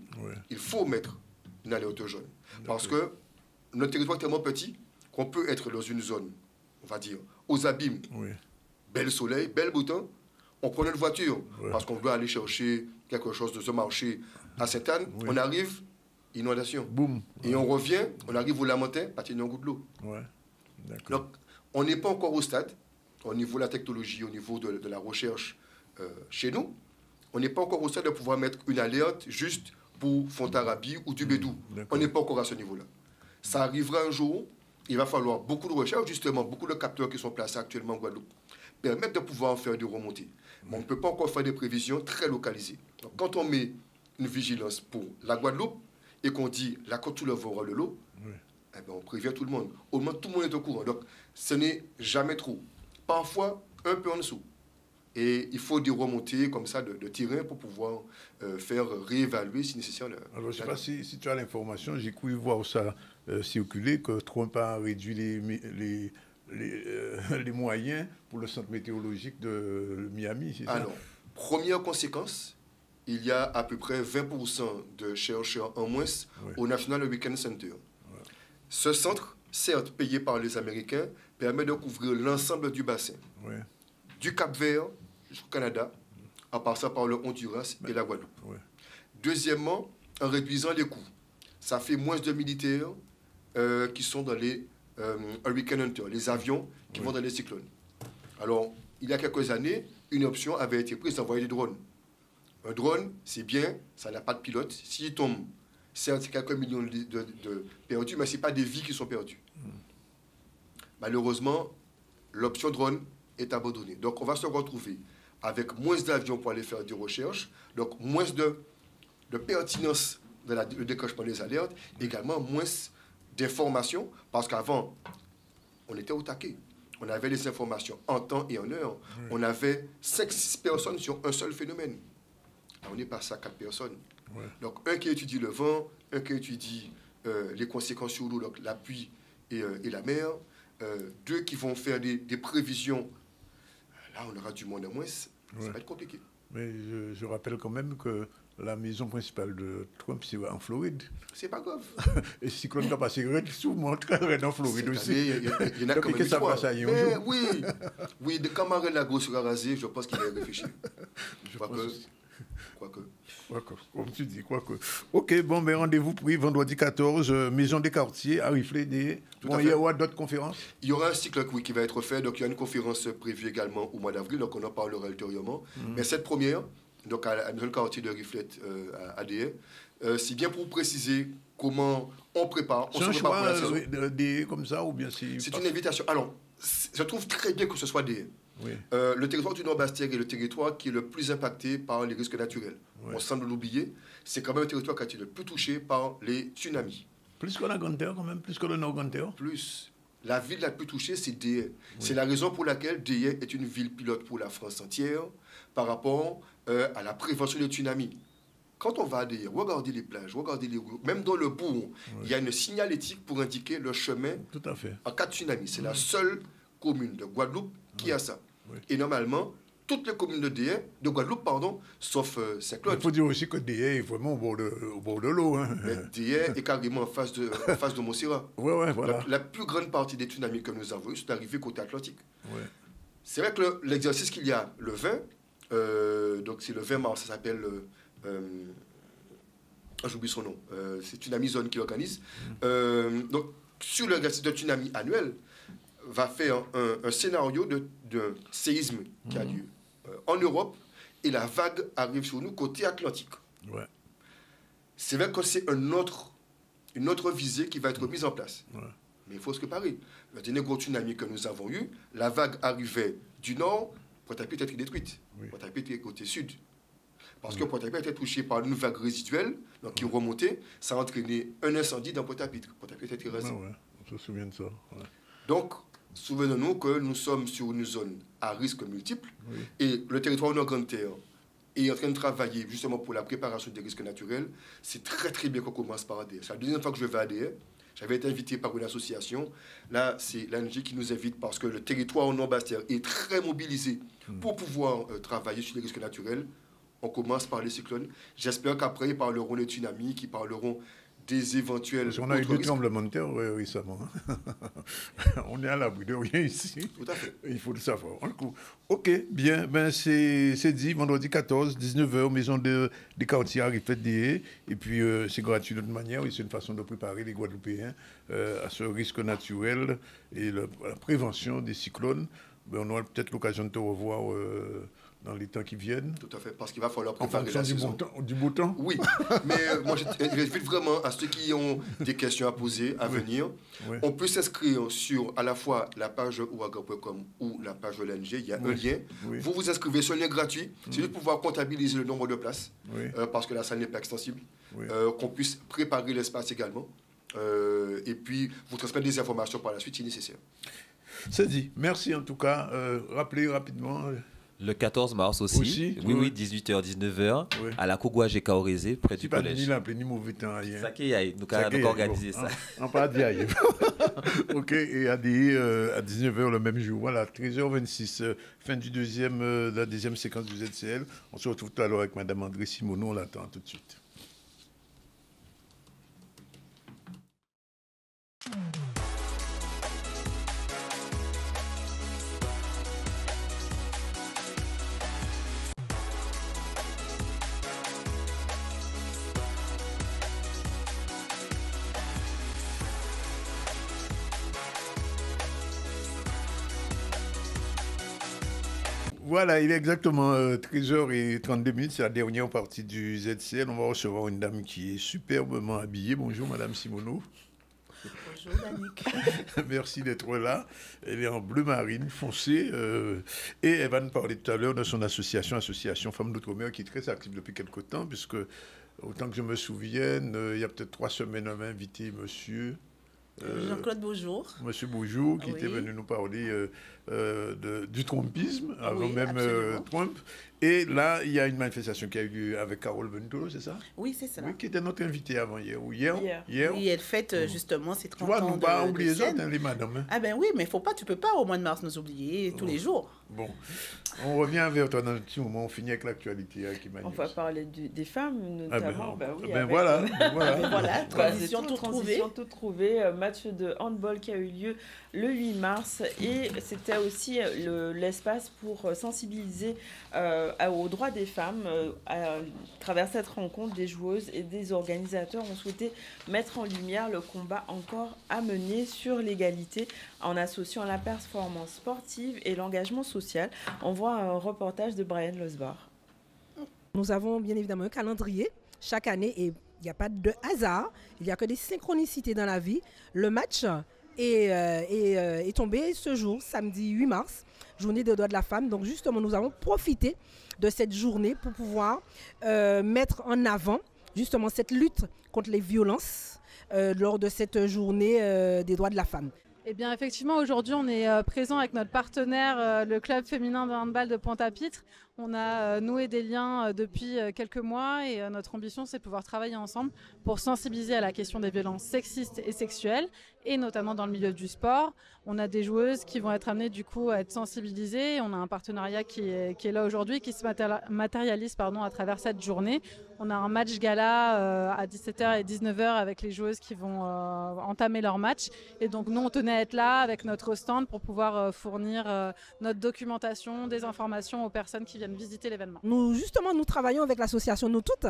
il faut mettre une alerte jaune. Parce que notre territoire est tellement petit qu'on peut être dans une zone, on va dire, aux abîmes, bel soleil, bel beau temps, on prend notre voiture parce qu'on doit aller chercher quelque chose de ce marché à Sainte-Anne, on arrive, inondation. Boum. Et on revient, on arrive au Lamentin, pas tenir un goût de l'eau. Donc, on n'est pas encore au stade, au niveau de la technologie, au niveau de la recherche chez nous, on n'est pas encore au stade de pouvoir mettre une alerte juste pour Fontarabie ou du Bédou. On n'est pas encore à ce niveau-là. Ça arrivera un jour, il va falloir beaucoup de recherche, justement, beaucoup de capteurs qui sont placés actuellement en Guadeloupe, permettent de pouvoir en faire des remontées. Mais on ne peut pas encore faire des prévisions très localisées. Donc, quand on met une vigilance pour la Guadeloupe et qu'on dit la côte tout le aura le lot, eh ben, on prévient tout le monde. Au moins, tout le monde est au courant. Donc, ce n'est jamais trop. Parfois, un peu en dessous. Et il faut des remontées comme ça de terrain pour pouvoir faire réévaluer si nécessaire. Alors, je ne sais pas si tu as l'information, j'ai cru voir ça circuler, que Trump a réduit les moyens pour le centre météorologique de Miami. Alors, première conséquence, il y a à peu près 20% de chercheurs en moins au National Hurricane Center. Ce centre, certes payé par les Américains, permet de couvrir l'ensemble du bassin. Du Cap-Vert jusqu'au Canada, en passant par le Honduras et la Guadeloupe. Deuxièmement, en réduisant les coûts. Ça fait moins de militaires qui sont dans les Hurricane Hunter, les avions qui vont dans les cyclones. Alors, il y a quelques années, une option avait été prise d'envoyer des drones. Un drone, c'est bien, ça n'a pas de pilote. S'il tombe, certes, c'est quelques millions de perdus, mais ce n'est pas des vies qui sont perdues. Malheureusement, l'option drone est abandonnée. Donc, on va se retrouver avec moins d'avions pour aller faire des recherches, donc moins de pertinence dans le déclenchement des alertes, également moins d'informations, parce qu'avant, on était au taquet. On avait les informations en temps et en heure. On avait 5-6 personnes sur un seul phénomène. Là, on est passé à 4 personnes. Donc, un qui étudie le vent, un qui étudie les conséquences sur l'eau, donc la pluie et la mer, deux qui vont faire des prévisions. Là, on aura du monde en moins. Ça va être compliqué. Mais je rappelle quand même que la maison principale de Trump, c'est en Floride. C'est pas grave. Et si Cyclone va passer souvent très raide en Floride aussi. Il y en a comme ça passe à oui, de Camarel Lago sera rasé, je pense qu'il va y réfléchir. Quoique, comme tu dis, quoique. Ok, bon, mais rendez-vous pris vendredi 14, Maison des Quartiers, à Riflé. Bon, il y aura d'autres conférences? Il y aura un cycle qui va être fait, donc il y a une conférence prévue également au mois d'avril, donc on en parlera ultérieurement. Mais cette première, donc à la Maison des Quartiers de Riflette à ADE, c'est bien pour préciser comment on prépare. C'est un choix comme ça ou bien c'est une invitation. Alors, je trouve très bien que ce soit des... le territoire du Nord-Bastère est le territoire qui est le plus impacté par les risques naturels. On semble l'oublier. C'est quand même un territoire qui a été le plus touché par les tsunamis. Plus que la Grande-Terre, quand même, plus que le Nord-Grande-Terre. Plus. La ville la plus touchée, c'est Déé. C'est la raison pour laquelle Déé est une ville pilote pour la France entière par rapport à la prévention des tsunamis. Quand on va à Déé, regardez les plages, regardez les rues, même dans le bourg, il y a une signalétique pour indiquer le chemin en cas de tsunami. C'est la seule commune de Guadeloupe qui a ça. Et normalement, toutes les communes de Guadeloupe, sauf Saint-Claude. Il faut dire aussi que Déé est vraiment au bord de l'eau. Déé est carrément en face de Montserrat. Voilà. La plus grande partie des tsunamis que nous avons eu sont arrivés côté Atlantique. C'est vrai que l'exercice qu'il y a le 20, donc c'est le 20 mars, ça s'appelle... j'oublie son nom. C'est Tsunami Zone qui l'organise. Donc, sur l'exercice de tsunami annuel, va faire un scénario de séisme qui a lieu en Europe et la vague arrive sur nous côté Atlantique. C'est vrai que c'est une autre visée qui va être mise en place. Mais il faut se préparer. Le dernier gros tsunami que nous avons eu, la vague arrivait du nord, Pointe-à-Pitre était détruite. Pointe-à-Pitre est côté sud. Parce que Pointe-à-Pitre était touché par une vague résiduelle, donc qui remontait, ça a entraîné un incendie dans Pointe-à-Pitre. Pointe-à-Pitre était rasé. On se souvient de ça. Donc, souvenons-nous que nous sommes sur une zone à risque multiple et le territoire Nord-Grande-Terre est en train de travailler justement pour la préparation des risques naturels. C'est très très bien qu'on commence par ADE. C'est la deuxième fois que je vais à ADE. J'avais été invité par une association. Là, c'est l'ANJ qui nous invite parce que le territoire au Nord-Bastère est très mobilisé pour pouvoir travailler sur les risques naturels. On commence par les cyclones. J'espère qu'après, ils parleront des tsunamis, qu'ils parleront des éventuels... Parce qu'on a eu deux tremblements de terre récemment. On est à l'abri de rien ici. Tout à fait. Il faut le savoir. Ok, bien. Ben c'est dit, vendredi 14, 19h, maison des quartiers à Rifet-Dié. Et puis, c'est gratuit de toute manière. C'est une façon de préparer les Guadeloupéens à ce risque naturel et la prévention des cyclones. Ben, on aura peut-être l'occasion de te revoir dans les temps qui viennent. Tout à fait, parce qu'il va falloir préparer la saison. Du beau temps. Oui, mais moi j'invite vraiment à ceux qui ont des questions à poser, à venir. Oui. On peut s'inscrire sur à la fois la page ouaga.com ou la page de l'ONG, il y a un lien. Oui. Vous vous inscrivez sur un lien gratuit, c'est juste pour pouvoir comptabiliser le nombre de places, parce que la salle n'est pas extensible, qu'on puisse préparer l'espace également, et puis vous transmettre des informations par la suite si nécessaire. C'est dit. Merci en tout cas. Rappelez rapidement... Le 14 mars aussi. Oui, 18h, 19h, à la Kogouajeka Orézé, près du collège. Ni l'appel, ni mauvais temps, rien. Ça qui est, nous avons organisé ça. On pas d'y aller. Ok, et à 19h le même jour. Voilà, 13h26, fin de la deuxième séquence du ZCL. On se retrouve tout à l'heure avec Mme André Simoneau. On l'attend tout de suite. Voilà, il est exactement 13h32, c'est la dernière partie du ZCL. On va recevoir une dame qui est superbement habillée. Bonjour Madame Simoneau. Bonjour Danick. Merci d'être là. Elle est en bleu marine foncé et elle va nous parler tout à l'heure de son association Femmes d'Outre-mer qui est très active depuis quelque temps puisque, autant que je me souvienne, il y a peut-être 3 semaines, on m'a invité monsieur... Jean-Claude Beaujour. Monsieur Beaujour, qui était venu nous parler du trumpisme, avant même Trump. Et là, il y a une manifestation qui a eu lieu avec Carole Bento, c'est ça? Oui, c'est ça. Oui, qui était notre invitée avant hier. Ou hier. Oui, elle fête justement ses 30 ans. Tu vois, nous pas oublier les autres, les madames. Hein. Ah ben oui, mais tu peux pas au mois de mars nous oublier tous les jours. Bon, on revient vers toi dans un petit moment, on finit avec l'actualité. Qui on va parler des femmes, notamment. Voilà. Voilà, transition toute trouvée. Match de handball qui a eu lieu le 8 mars et c'était aussi l'espace pour sensibiliser aux droits des femmes. À travers cette rencontre, des joueuses et des organisateurs ont souhaité mettre en lumière le combat encore à mener sur l'égalité en associant la performance sportive et l'engagement social. On voit un reportage de Brian Losbar. Nous avons bien évidemment un calendrier chaque année et il n'y a pas de hasard, il n'y a que des synchronicités dans la vie. Le match est tombé ce jour, samedi 8 mars, journée des droits de la femme. Donc justement, nous avons profité de cette journée pour pouvoir mettre en avant justement cette lutte contre les violences lors de cette journée des droits de la femme. Eh bien, effectivement, aujourd'hui, on est présent avec notre partenaire, le club féminin de handball de Pointe-à-Pitre. On a noué des liens depuis quelques mois et notre ambition, c'est de pouvoir travailler ensemble pour sensibiliser à la question des violences sexistes et sexuelles, et notamment dans le milieu du sport. On a des joueuses qui vont être amenées du coup à être sensibilisées. On a un partenariat qui est là aujourd'hui, qui se matérialise à travers cette journée. On a un match gala à 17h et 19h avec les joueuses qui vont entamer leur match. Et donc nous, on tenait à être là avec notre stand pour pouvoir fournir notre documentation, des informations aux personnes qui viennent visiter l'événement. Nous travaillons avec l'association Nous Toutes,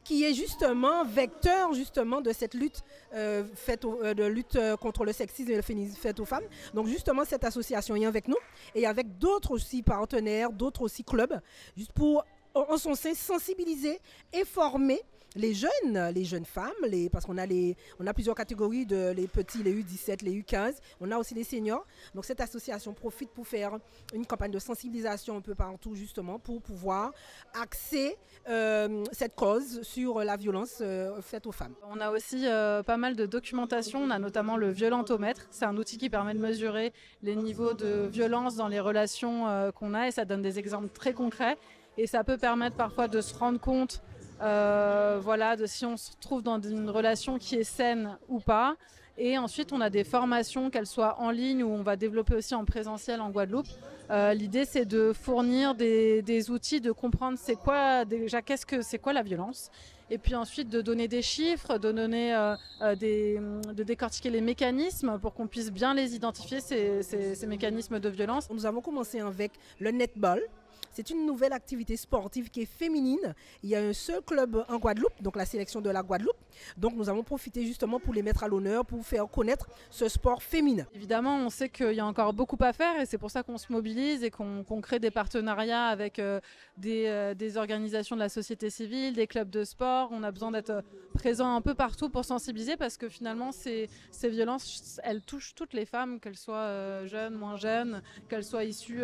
qui est justement vecteur de cette lutte, lutte contre le sexisme et le féminisme faite aux femmes. Donc justement, cette association est avec nous et avec d'autres aussi partenaires, d'autres aussi clubs, juste pour en son sein sensibiliser et former les jeunes femmes, parce qu'on a plusieurs catégories, les petits, les U17, les U15, on a aussi les seniors. Donc cette association profite pour faire une campagne de sensibilisation un peu partout justement pour pouvoir axer cette cause sur la violence faite aux femmes. On a aussi pas mal de documentation, on a notamment le violentomètre, c'est un outil qui permet de mesurer les niveaux de violence dans les relations qu'on a et ça donne des exemples très concrets et ça peut permettre parfois de se rendre compte de si on se trouve dans une relation qui est saine ou pas. Et ensuite, on a des formations, qu'elles soient en ligne ou on va développer aussi en présentiel en Guadeloupe. L'idée, c'est de fournir des outils, de comprendre c'est quoi déjà, c'est quoi la violence. Et puis ensuite de donner des chiffres, de décortiquer les mécanismes pour qu'on puisse bien les identifier, ces mécanismes de violence. Nous avons commencé avec le netball. C'est une nouvelle activité sportive qui est féminine. Il y a un seul club en Guadeloupe, donc la sélection de la Guadeloupe. Donc nous avons profité justement pour les mettre à l'honneur, pour faire connaître ce sport féminin. Évidemment, on sait qu'il y a encore beaucoup à faire et c'est pour ça qu'on se mobilise et qu'on crée des partenariats avec des organisations de la société civile, des clubs de sport. On a besoin d'être présent un peu partout pour sensibiliser parce que finalement, ces violences, elles touchent toutes les femmes, qu'elles soient jeunes, moins jeunes, qu'elles soient issues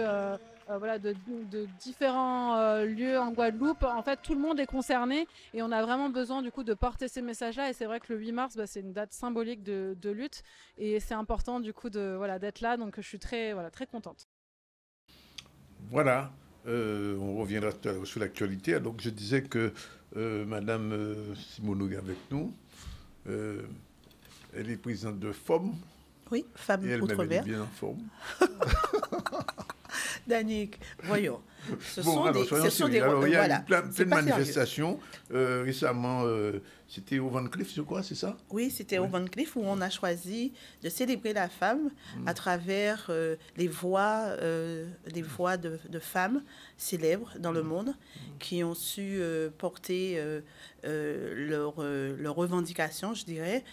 de différents lieux en Guadeloupe. En fait, tout le monde est concerné et on a vraiment besoin du coup de porter ces messages-là. Et c'est vrai que le 8 mars, c'est une date symbolique de lutte et c'est important du coup d'être là. Donc je suis très contente. Voilà, on reviendra sur l'actualité. Donc je disais que Madame Simonou est avec nous. Elle est présidente de FOM. Oui, Femmes Outre-mer. Elle est bien en forme. Danick, voyons. Il y a plein de manifestations. Récemment, c'était au Van Cleef, je crois, c'est ça? Oui, c'était au Van Cleef où on a choisi de célébrer la femme à travers les voix de femmes célèbres dans le monde qui ont su porter leurs revendications, je dirais,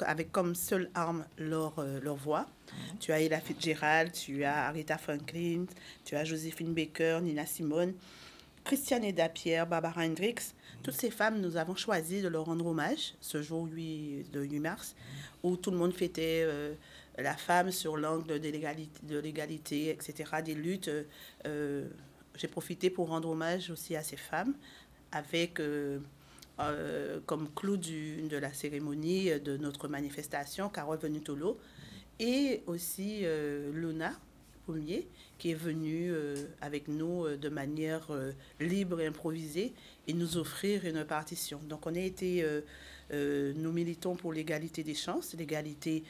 avec comme seule arme leur voix. Tu as Ella Fitzgerald, tu as Aretha Franklin, tu as Joséphine Baker, Nina Simone, Christiane Eda-Pierre, Barbara Hendricks. Toutes ces femmes, nous avons choisi de leur rendre hommage ce jour 8 mars, où tout le monde fêtait la femme sur l'angle de l'égalité, etc., des luttes. J'ai profité pour rendre hommage aussi à ces femmes avec... comme clou de la cérémonie de notre manifestation, Carole Venutolo, et aussi Luna Pommier, qui est venue avec nous de manière libre et improvisée et nous offrir une partition. Donc on a été, nous militons pour l'égalité des chances, l'égalité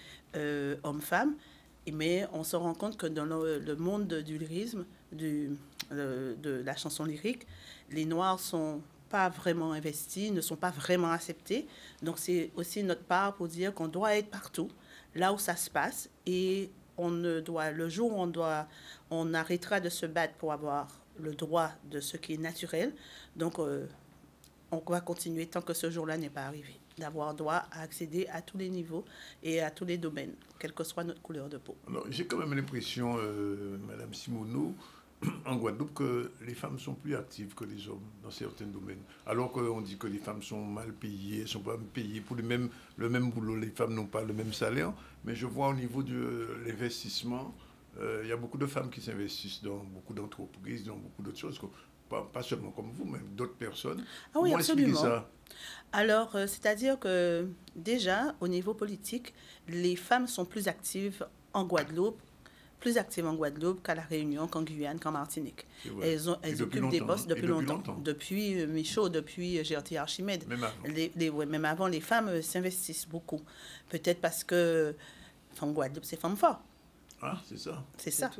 homme-femme, mais on se rend compte que dans le monde du lyrisme, de la chanson lyrique, les Noirs sont pas vraiment investis, ne sont pas vraiment acceptés. Donc c'est aussi notre part pour dire qu'on doit être partout, là où ça se passe, et le jour où on arrêtera de se battre pour avoir le droit de ce qui est naturel. Donc on va continuer tant que ce jour-là n'est pas arrivé, d'avoir droit à accéder à tous les niveaux et à tous les domaines, quelle que soit notre couleur de peau. Alors, j'ai quand même l'impression, Madame Simonou, en Guadeloupe, que les femmes sont plus actives que les hommes dans certains domaines. Alors qu'on dit que les femmes sont mal payées, elles ne sont pas payées pour le même boulot, les femmes n'ont pas le même salaire. Mais je vois au niveau de l'investissement, il y a beaucoup de femmes qui s'investissent dans beaucoup d'entreprises, dans beaucoup d'autres choses, pas seulement comme vous, mais d'autres personnes. Ah oui, Comment absolument. expliquer ça? Alors, c'est-à-dire que déjà, au niveau politique, les femmes sont plus actives en Guadeloupe, qu'à La Réunion, qu'en Guyane, qu'en Martinique. Elles occupent des postes depuis longtemps. Depuis Michaud, depuis Gertie Archimède. Même avant. Même avant, les femmes s'investissent beaucoup. Peut-être parce que en Guadeloupe, c'est femme fort. Ah, c'est ça. C'est ça.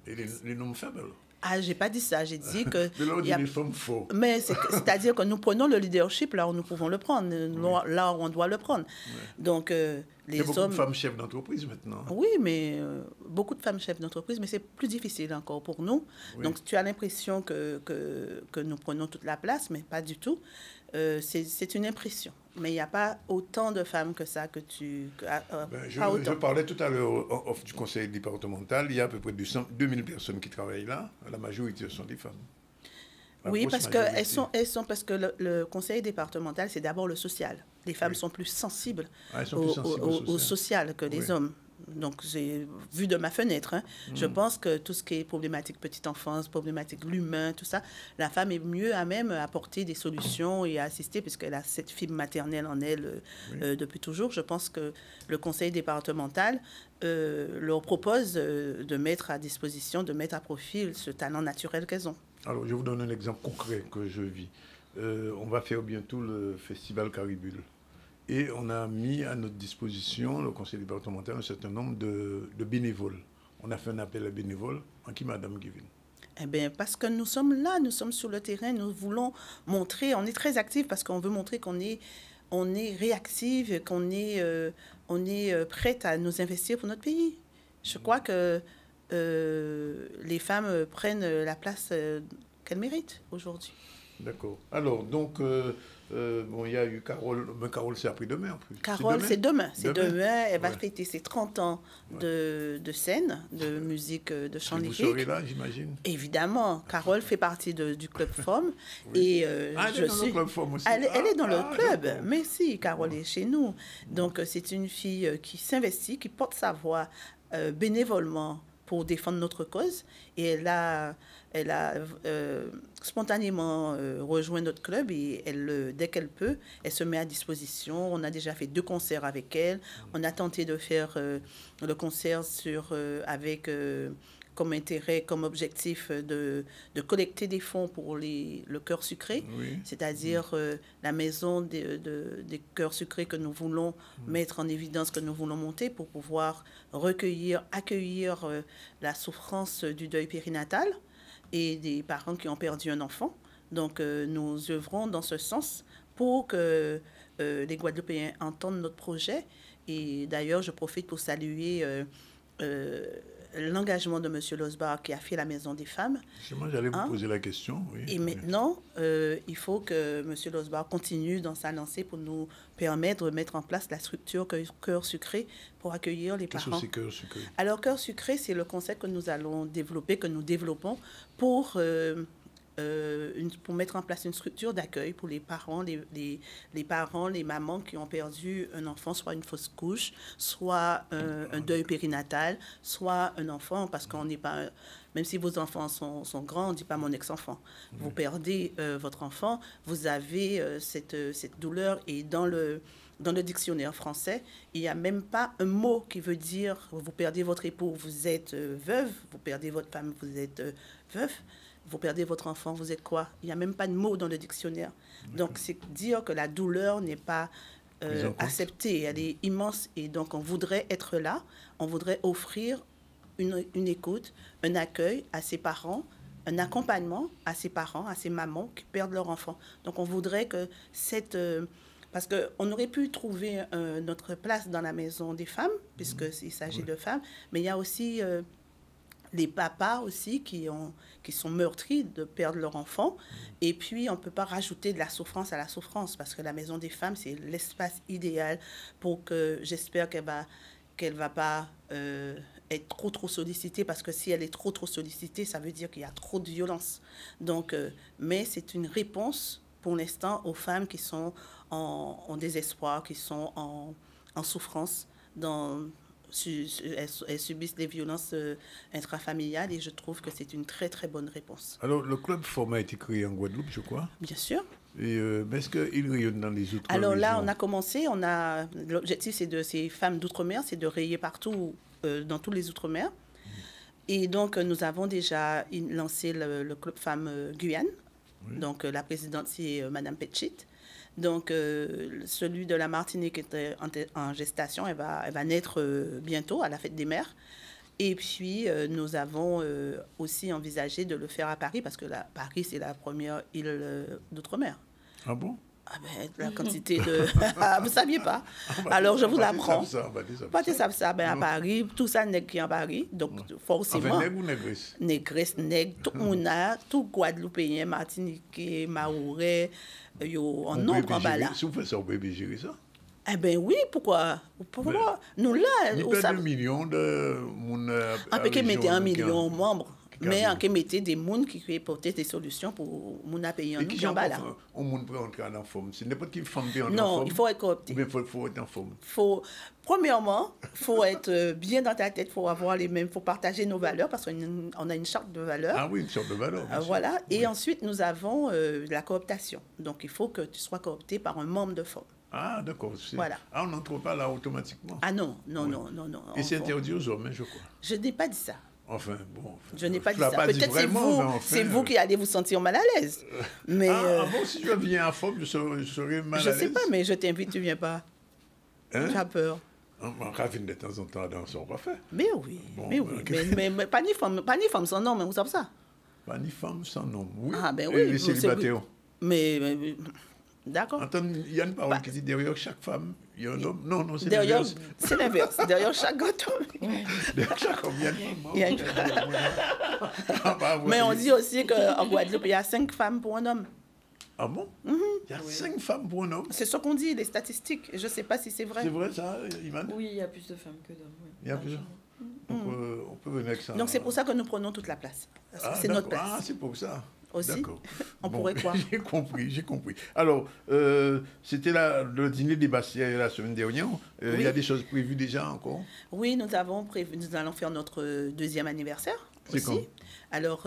Et les noms faibles? Ah, j'ai pas dit ça. J'ai dit que... Mais là, on dit les femmes forts. Mais c'est-à-dire que nous prenons le leadership là où nous pouvons le prendre, là où on doit le prendre. Ouais. Donc, les hommes... Il y a beaucoup de femmes chefs d'entreprise maintenant. Oui, mais beaucoup de femmes chefs d'entreprise, mais c'est plus difficile encore pour nous. Oui. Donc, tu as l'impression que nous prenons toute la place, mais pas du tout. C'est une impression. Mais il n'y a pas autant de femmes que ça que tu... je parlais tout à l'heure off du conseil départemental. Il y a à peu près 2000 personnes qui travaillent là. La majorité sont des femmes. Oui, parce que parce que le conseil départemental, c'est d'abord le social. Les femmes sont plus sensibles, au social que les hommes. Donc, j'ai vu de ma fenêtre. Je pense que tout ce qui est problématique petite enfance, problématique l'humain, tout ça, la femme est mieux à même apporter des solutions et à assister, puisqu'elle a cette fibre maternelle en elle depuis toujours. Je pense que le conseil départemental leur propose de mettre à disposition, de mettre à profit ce talent naturel qu'elles ont. Alors, je vous donne un exemple concret que je vis. On va faire bientôt le festival Caribule. Et on a mis à notre disposition, le conseil départemental, un certain nombre de bénévoles. On a fait un appel à bénévoles. En qui, Madame Givin? Eh bien, parce que nous sommes là, nous sommes sur le terrain, nous voulons montrer, on est très actifs parce qu'on veut montrer qu'on est réactifs, qu'on est prête à nous investir pour notre pays. Je crois que les femmes prennent la place qu'elles méritent aujourd'hui. D'accord. Alors, donc, bon, il y a eu Carole, mais Carole s'est appris demain en plus. Carole, c'est demain. C'est demain. Elle va fêter ses 30 ans de scène, de musique, de chant lyrique. Vous serez là, j'imagine. Évidemment. Carole fait partie du Club Femme. Et elle est dans le Club Femme aussi. Elle est dans le club. Mais si, Carole est chez nous. Donc, c'est une fille qui s'investit, qui porte sa voix bénévolement pour défendre notre cause. Et elle a spontanément rejoint notre club et dès qu'elle peut, elle se met à disposition. On a déjà fait 2 concerts avec elle. On a tenté de faire le concert avec comme intérêt, comme objectif de collecter des fonds pour le cœur sucré, c'est-à-dire la maison des cœurs sucrés que nous voulons mettre en évidence, que nous voulons monter pour pouvoir accueillir la souffrance du deuil périnatal et des parents qui ont perdu un enfant. Donc, nous œuvrons dans ce sens pour que les Guadeloupéens entendent notre projet. Et d'ailleurs, je profite pour saluer l'engagement de M. Losbar qui a fait la Maison des Femmes. Justement, j'allais vous poser la question. Oui. Et maintenant, il faut que M. Losbar continue dans sa lancée pour nous permettre de mettre en place la structure Cœur Sucré pour accueillir les parents. Qu'est-ce que c'est Cœur Sucré? Alors, Cœur Sucré, c'est le concept que nous allons développer, que nous développons pour mettre en place une structure d'accueil pour les parents, les mamans qui ont perdu un enfant, soit une fausse couche, soit un deuil périnatal, soit un enfant, parce qu'on n'est pas... Même si vos enfants sont grands, on ne dit pas mon ex-enfant. Vous perdez votre enfant, vous avez cette douleur, et dans le dictionnaire français, il n'y a même pas un mot qui veut dire vous perdez votre époux, vous êtes veuve, vous perdez votre femme, vous êtes veuf. Vous perdez votre enfant, vous êtes quoi? Il n'y a même pas de mot dans le dictionnaire. Donc, c'est dire que la douleur n'est pas acceptée, elle est immense. Et donc, on voudrait être là, on voudrait offrir une écoute, un accueil à ses parents, un accompagnement à ses parents, à ses mamans qui perdent leur enfant. Donc, on voudrait que parce qu'on aurait pu trouver notre place dans la maison des femmes, puisqu'il s'agit de femmes, mais il y a aussi... les papas aussi qui sont meurtris de perdre leur enfant. Et puis, on ne peut pas rajouter de la souffrance à la souffrance parce que la maison des femmes, c'est l'espace idéal pour que, j'espère qu'elle va pas être trop sollicitée, parce que si elle est trop sollicitée, ça veut dire qu'il y a trop de violence. Donc, mais c'est une réponse pour l'instant aux femmes qui sont en désespoir, qui sont en souffrance, elles subissent des violences intrafamiliales, et je trouve que c'est une très très bonne réponse. Alors, le club Forme a été créé en Guadeloupe, je crois. Bien sûr. Et est-ce qu'il rayonne dans les autres Alors là, régions? on a commencé, l'objectif de ces femmes d'outre-mer, c'est de rayer partout, dans tous les outre-mer. Et donc, nous avons déjà lancé le club Femmes Guyane. Oui. Donc, la présidente, c'est Madame Petchit. Donc, celui de la Martinique est en gestation. Elle va naître bientôt, à la fête des mères. Et puis, nous avons aussi envisagé de le faire à Paris, parce que Paris, c'est la première île d'outre-mer. Ah bon? Ah ben, la quantité de... Vous ne saviez pas? Alors, je vous l'apprends. Pas de ça. À Paris, tout ça n'est qui en Paris. Donc, forcément... Nègre ou négresse? Négresse, nègre, tout le monde a, tout Guadeloupéen, Martiniquais, Mahorais, en nombre en bas là. Si vous faites ça, vous pouvez gérer ça? Eh bien oui, pourquoi? Nous là... Nous avons 2 millions de... On peut mettre 1 million de membres. Mais on peut mettre des gens qui peuvent porter des solutions pour les pays en nous. Là. On peut entrer en forme. Ce n'est pas qu'il faut entrer en forme. Non, il faut être coopté. Mais il faut être en forme. Premièrement, il faut être bien dans ta tête, il faut avoir les mêmes, faut partager nos valeurs, parce qu'on a une charte de valeurs. Ah oui, une charte de valeurs. Voilà. Et ensuite, nous avons la cooptation. Donc, il faut que tu sois coopté par un membre de forme. Ah, d'accord. Voilà. Ah, on n'entre pas là automatiquement. Ah non. Et c'est interdit aux hommes, je crois. Je n'ai pas dit ça. Enfin, bon. Je n'ai pas dit ça. Peut-être c'est vous qui allez vous sentir mal à l'aise. Mais bon, si je viens à forme, je serai mal à l'aise. Je ne sais pas, mais je t'invite, tu ne viens pas. Hein? Tu as peur. On ravine de temps en temps dans son refait. Mais oui, Bon, mais oui. ok. Mais pas ni femme sans nom, mais vous savez ça. Pas ni femme sans nom, oui. Ah, ben Et oui. les célibataires. Mais d'accord. Attends, il y a une parole qui dit derrière chaque femme, il y a un homme. Non, c'est Derrière, l'inverse. c'est l'inverse. Derrière chaque gâteau. Derrière chaque homme, il y a une femme. Il y a une Ah, bah, ouais. Mais on dit aussi qu'en Guadeloupe, il y a 5 femmes pour un homme. Ah bon? Il y a 5 femmes pour un homme? C'est ce qu'on dit, les statistiques. Je ne sais pas si c'est vrai. C'est vrai ça, Iman? Oui, il y a plus de femmes que d'hommes. Oui. Il y a plus. Donc, on peut venir avec ça. Donc c'est pour ça que nous prenons toute la place. Parce que Ah, c'est notre d'accord. place. Ah, c'est pour ça. Aussi. D'accord. On pourrait croire. J'ai compris. Alors, c'était le dîner des Bastières la semaine dernière. Il y a des choses prévues déjà encore? Oui, nous avons prévu, nous allons faire notre 2e anniversaire aussi. Quand? Alors,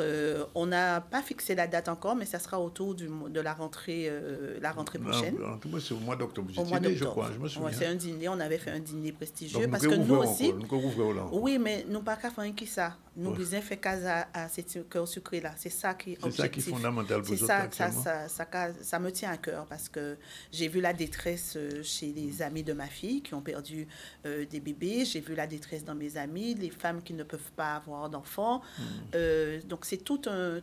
on n'a pas fixé la date encore, mais ça sera autour de la rentrée prochaine. En tout cas, c'est au mois d'octobre. Au mois d'octobre. Je crois, je me souviens. Ouais, c'est un dîner, on avait fait un dîner prestigieux. Donc, parce que nous aussi. Oui, mais nous pas qu'à faire qui ça. Nous besoin faire casa à cette cœur sucré là. C'est ça qui est objectif. C'est ça qui est fondamental pour vous. Ça me tient à cœur parce que j'ai vu la détresse chez les amis de ma fille qui ont perdu des bébés. J'ai vu la détresse dans mes amis, les femmes qui ne peuvent pas avoir d'enfants. Donc c'est tout un.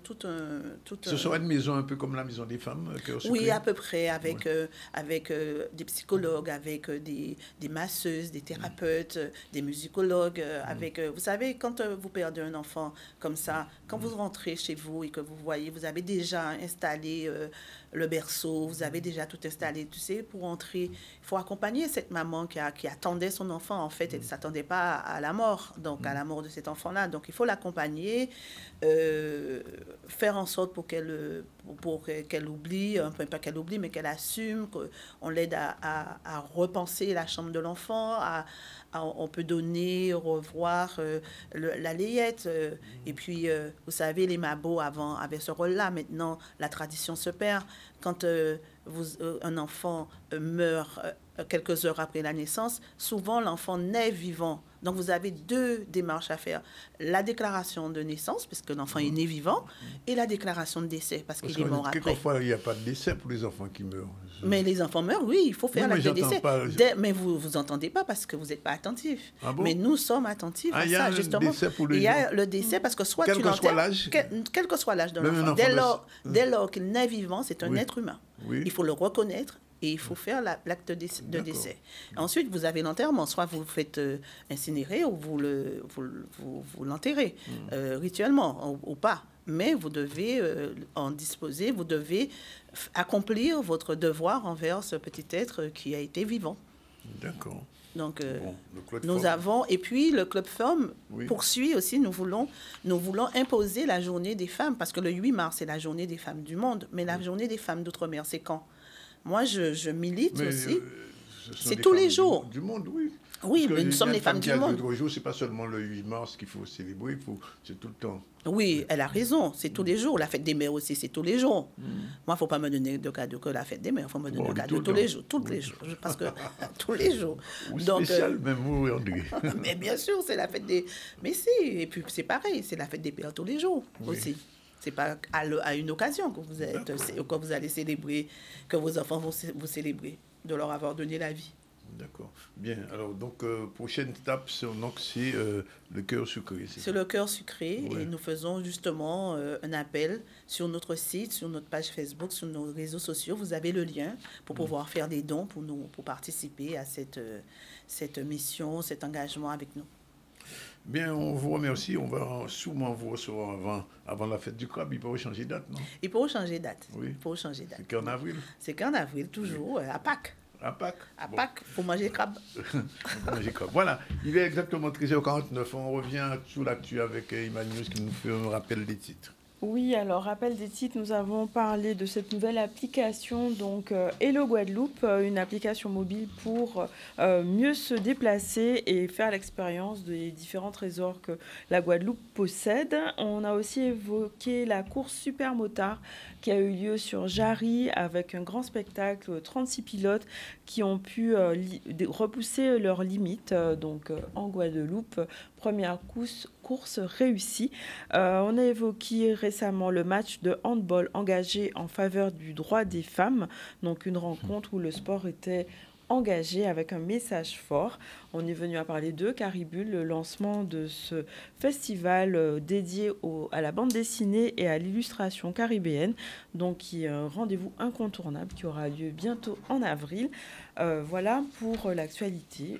Ce sera une maison un peu comme la maison des femmes, cœur sucré. Oui, à peu près, avec des psychologues, avec des masseuses, des thérapeutes, des musicologues. Avec, vous savez, quand vous perdez un enfant comme ça, quand vous rentrez chez vous et que vous voyez, vous avez déjà installé le berceau, vous avez déjà tout installé, tu sais, pour entrer, il faut accompagner cette maman qui attendait son enfant, en fait, elle ne s'attendait pas à la mort, donc à la mort de cet enfant-là, donc il faut l'accompagner, faire en sorte pour qu'elle oublie, pas qu'elle oublie, mais qu'elle assume, qu'on l'aide à repenser la chambre de l'enfant, on peut donner, revoir la layette. Et puis, vous savez, les mabos avant avaient ce rôle-là. Maintenant, la tradition se perd. Quand un enfant meurt quelques heures après la naissance, souvent l'enfant naît vivant. Donc, vous avez 2 démarches à faire. La déclaration de naissance, parce que l'enfant est né vivant, et la déclaration de décès, parce qu'il est mort après. Quelquefois, il n'y a pas de décès pour les enfants qui meurent. Mais les enfants meurent, oui, il faut faire l'acte de décès. Mais vous n'entendez pas parce que vous n'êtes pas attentif. Ah bon? Mais nous sommes attentifs à ça, justement. Il y a le décès parce que soit tu l'enterres, quel que soit l'âge de l'enfant, dès lors qu'il naît vivant, c'est un être humain. Oui. Il faut le reconnaître et il faut faire l'acte de décès. Ensuite, vous avez l'enterrement. Soit vous le faites incinérer ou vous l'enterrez rituellement ou pas. Mais vous devez en disposer, vous devez accomplir votre devoir envers ce petit être qui a été vivant. D'accord. Donc, nous avons... Et puis, le Club Femme poursuit aussi, nous voulons imposer la journée des femmes, parce que le 8 mars, c'est la journée des femmes du monde, mais la journée des femmes d'outre-mer, c'est quand? Moi, je milite aussi. C'est tous les jours. Du monde, oui. Oui, mais nous sommes les femmes du monde. Ce n'est pas seulement le 8 mars qu'il faut célébrer, c'est tout le temps. Oui, elle a raison, c'est tous les jours. La fête des mères aussi, c'est tous les jours. Moi, il ne faut pas me donner de cadeau que la fête des mères, il faut me donner de cadeau tous les jours. Tous les jours, parce que tous les jours. Donc, spécial, même vous, André. Mais bien sûr, c'est la fête des... Mais si, et puis c'est pareil, c'est la fête des pères tous les jours aussi. Ce n'est pas à une occasion que vous allez célébrer, que vos enfants vont vous célébrer, de leur avoir donné la vie. D'accord. Bien. Alors, donc, prochaine étape, c'est le cœur sucré. C'est le cœur sucré. Ouais. Et nous faisons justement un appel sur notre site, sur notre page Facebook, sur nos réseaux sociaux. Vous avez le lien pour pouvoir faire des dons pour participer à cette mission, cet engagement avec nous. Bien, on vous remercie. On va sûrement vous recevoir avant la fête du crabe. Il peut changer date, non? Il peut changer date. Oui. Il peut changer date. C'est qu'en avril? C'est qu'en avril, toujours, à Pâques. À Pâques? À Pâques, pour manger crabe. Voilà, il est exactement 13h49. On revient sur l'actu avec Emmanuel qui nous fait un rappel des titres. Oui, alors rappel des titres, nous avons parlé de cette nouvelle application, donc Hello Guadeloupe, une application mobile pour mieux se déplacer et faire l'expérience des différents trésors que la Guadeloupe possède. On a aussi évoqué la course Super Motard qui a eu lieu sur Jarry avec un grand spectacle, 36 pilotes qui ont pu repousser leurs limites en Guadeloupe. Première course réussie. On a évoqué récemment le match de handball engagé en faveur du droit des femmes, donc une rencontre où le sport était engagés avec un message fort. On est venu à parler de Caribule, le lancement de ce festival dédié à la bande dessinée et à l'illustration caribéenne, donc qui est un rendez-vous incontournable qui aura lieu bientôt en avril. Voilà pour l'actualité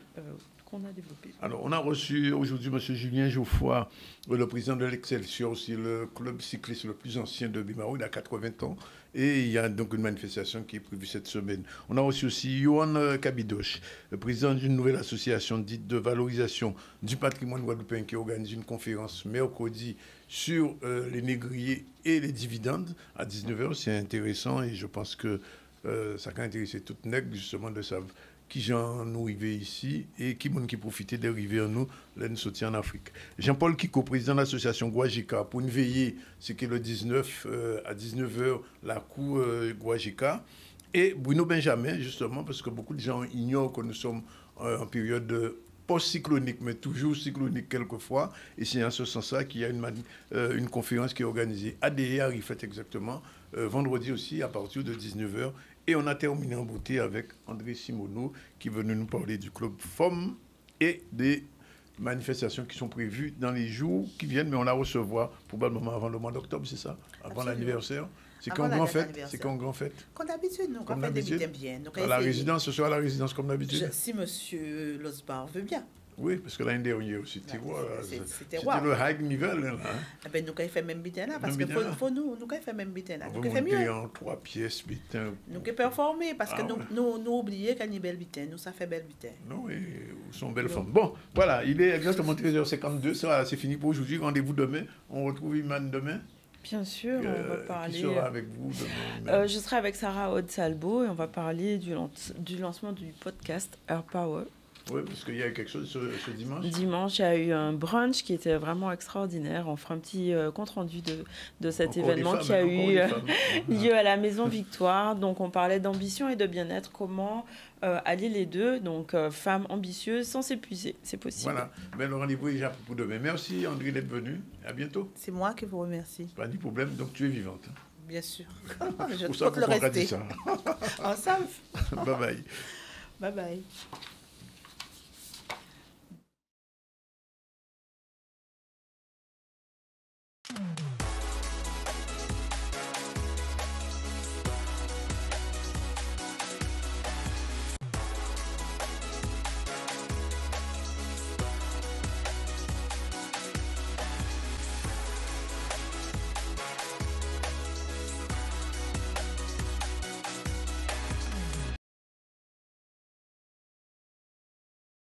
qu'on a développée. Alors, on a reçu aujourd'hui M. Julien Geoffroy, le président de l'Excelsior, aussi le club cycliste le plus ancien de Bimarro, il a 80 ans. Et il y a donc une manifestation qui est prévue cette semaine. On a reçu aussi Johan Kabidoche, le président d'une nouvelle association dite de valorisation du patrimoine guadeloupéen qui organise une conférence mercredi sur les négriers et les dividendes à 19h. C'est intéressant et je pense que ça va intéresser toute nègre justement de savoir qui j'en nous arrivé ici et qui monde qui profitait d'arriver à nous, là nous sortis en Afrique. Jean-Paul Kiko, président de l'association Guajika, pour une veillée, c'est que le 19 à 19h, la cour Guajika. Et Bruno Benjamin, justement, parce que beaucoup de gens ignorent que nous sommes en période post-cyclonique, mais toujours cyclonique quelquefois. Et c'est en ce sens-là qu'il y a une conférence qui est organisée à Arifet exactement, vendredi aussi, à partir de 19h. Et on a terminé en beauté avec André Simoneau qui est venu nous parler du club FOM et des manifestations qui sont prévues dans les jours qui viennent, mais on la recevoir probablement avant le mois d'octobre, c'est ça? Avant l'anniversaire? C'est quand grand fête? C'est quand grand fête? Comme d'habitude, nous avons fait des bien. À la résidence, ce soir à la résidence comme d'habitude? Si M. Losbar veut bien. Oui, parce que l'année dernière aussi, c'était le high niveau. Là, hein. Ben, nous avons fait même bitin là, parce qu'il faut nous avons fait même bitin là. Nous avons fait en 3 pièces bitin. Nous avons performé, parce que nous oublions qu'il y a une belle bitin. Nous, ça fait belle bitin. Non, oui, nous sommes belles femmes. Bon, voilà, il est exactement 13h52. Ça, c'est fini pour aujourd'hui. Rendez-vous demain. On retrouve Iman demain. Bien sûr, on va parler. Qui sera avec vous demain? Je serai avec Sarah Aude-Salbo et on va parler du lancement du podcast Air Power. Oui, parce qu'il y a eu quelque chose ce dimanche. Dimanche, il y a eu un brunch qui était vraiment extraordinaire. On fera un petit compte-rendu de cet événement qui a eu lieu à la Maison Victoire. Donc, on parlait d'ambition et de bien-être. Comment allier les deux? Donc, femmes ambitieuses sans s'épuiser. C'est possible. Voilà. Mais le rendez-vous est déjà pour demain. Merci, André, d'être venu. À bientôt. C'est moi qui vous remercie. Pas de problème. Donc, tu es vivante. Bien sûr. Je pour ça compte le rester. Ça. Ensemble. Bye-bye. Bye-bye. Thank you.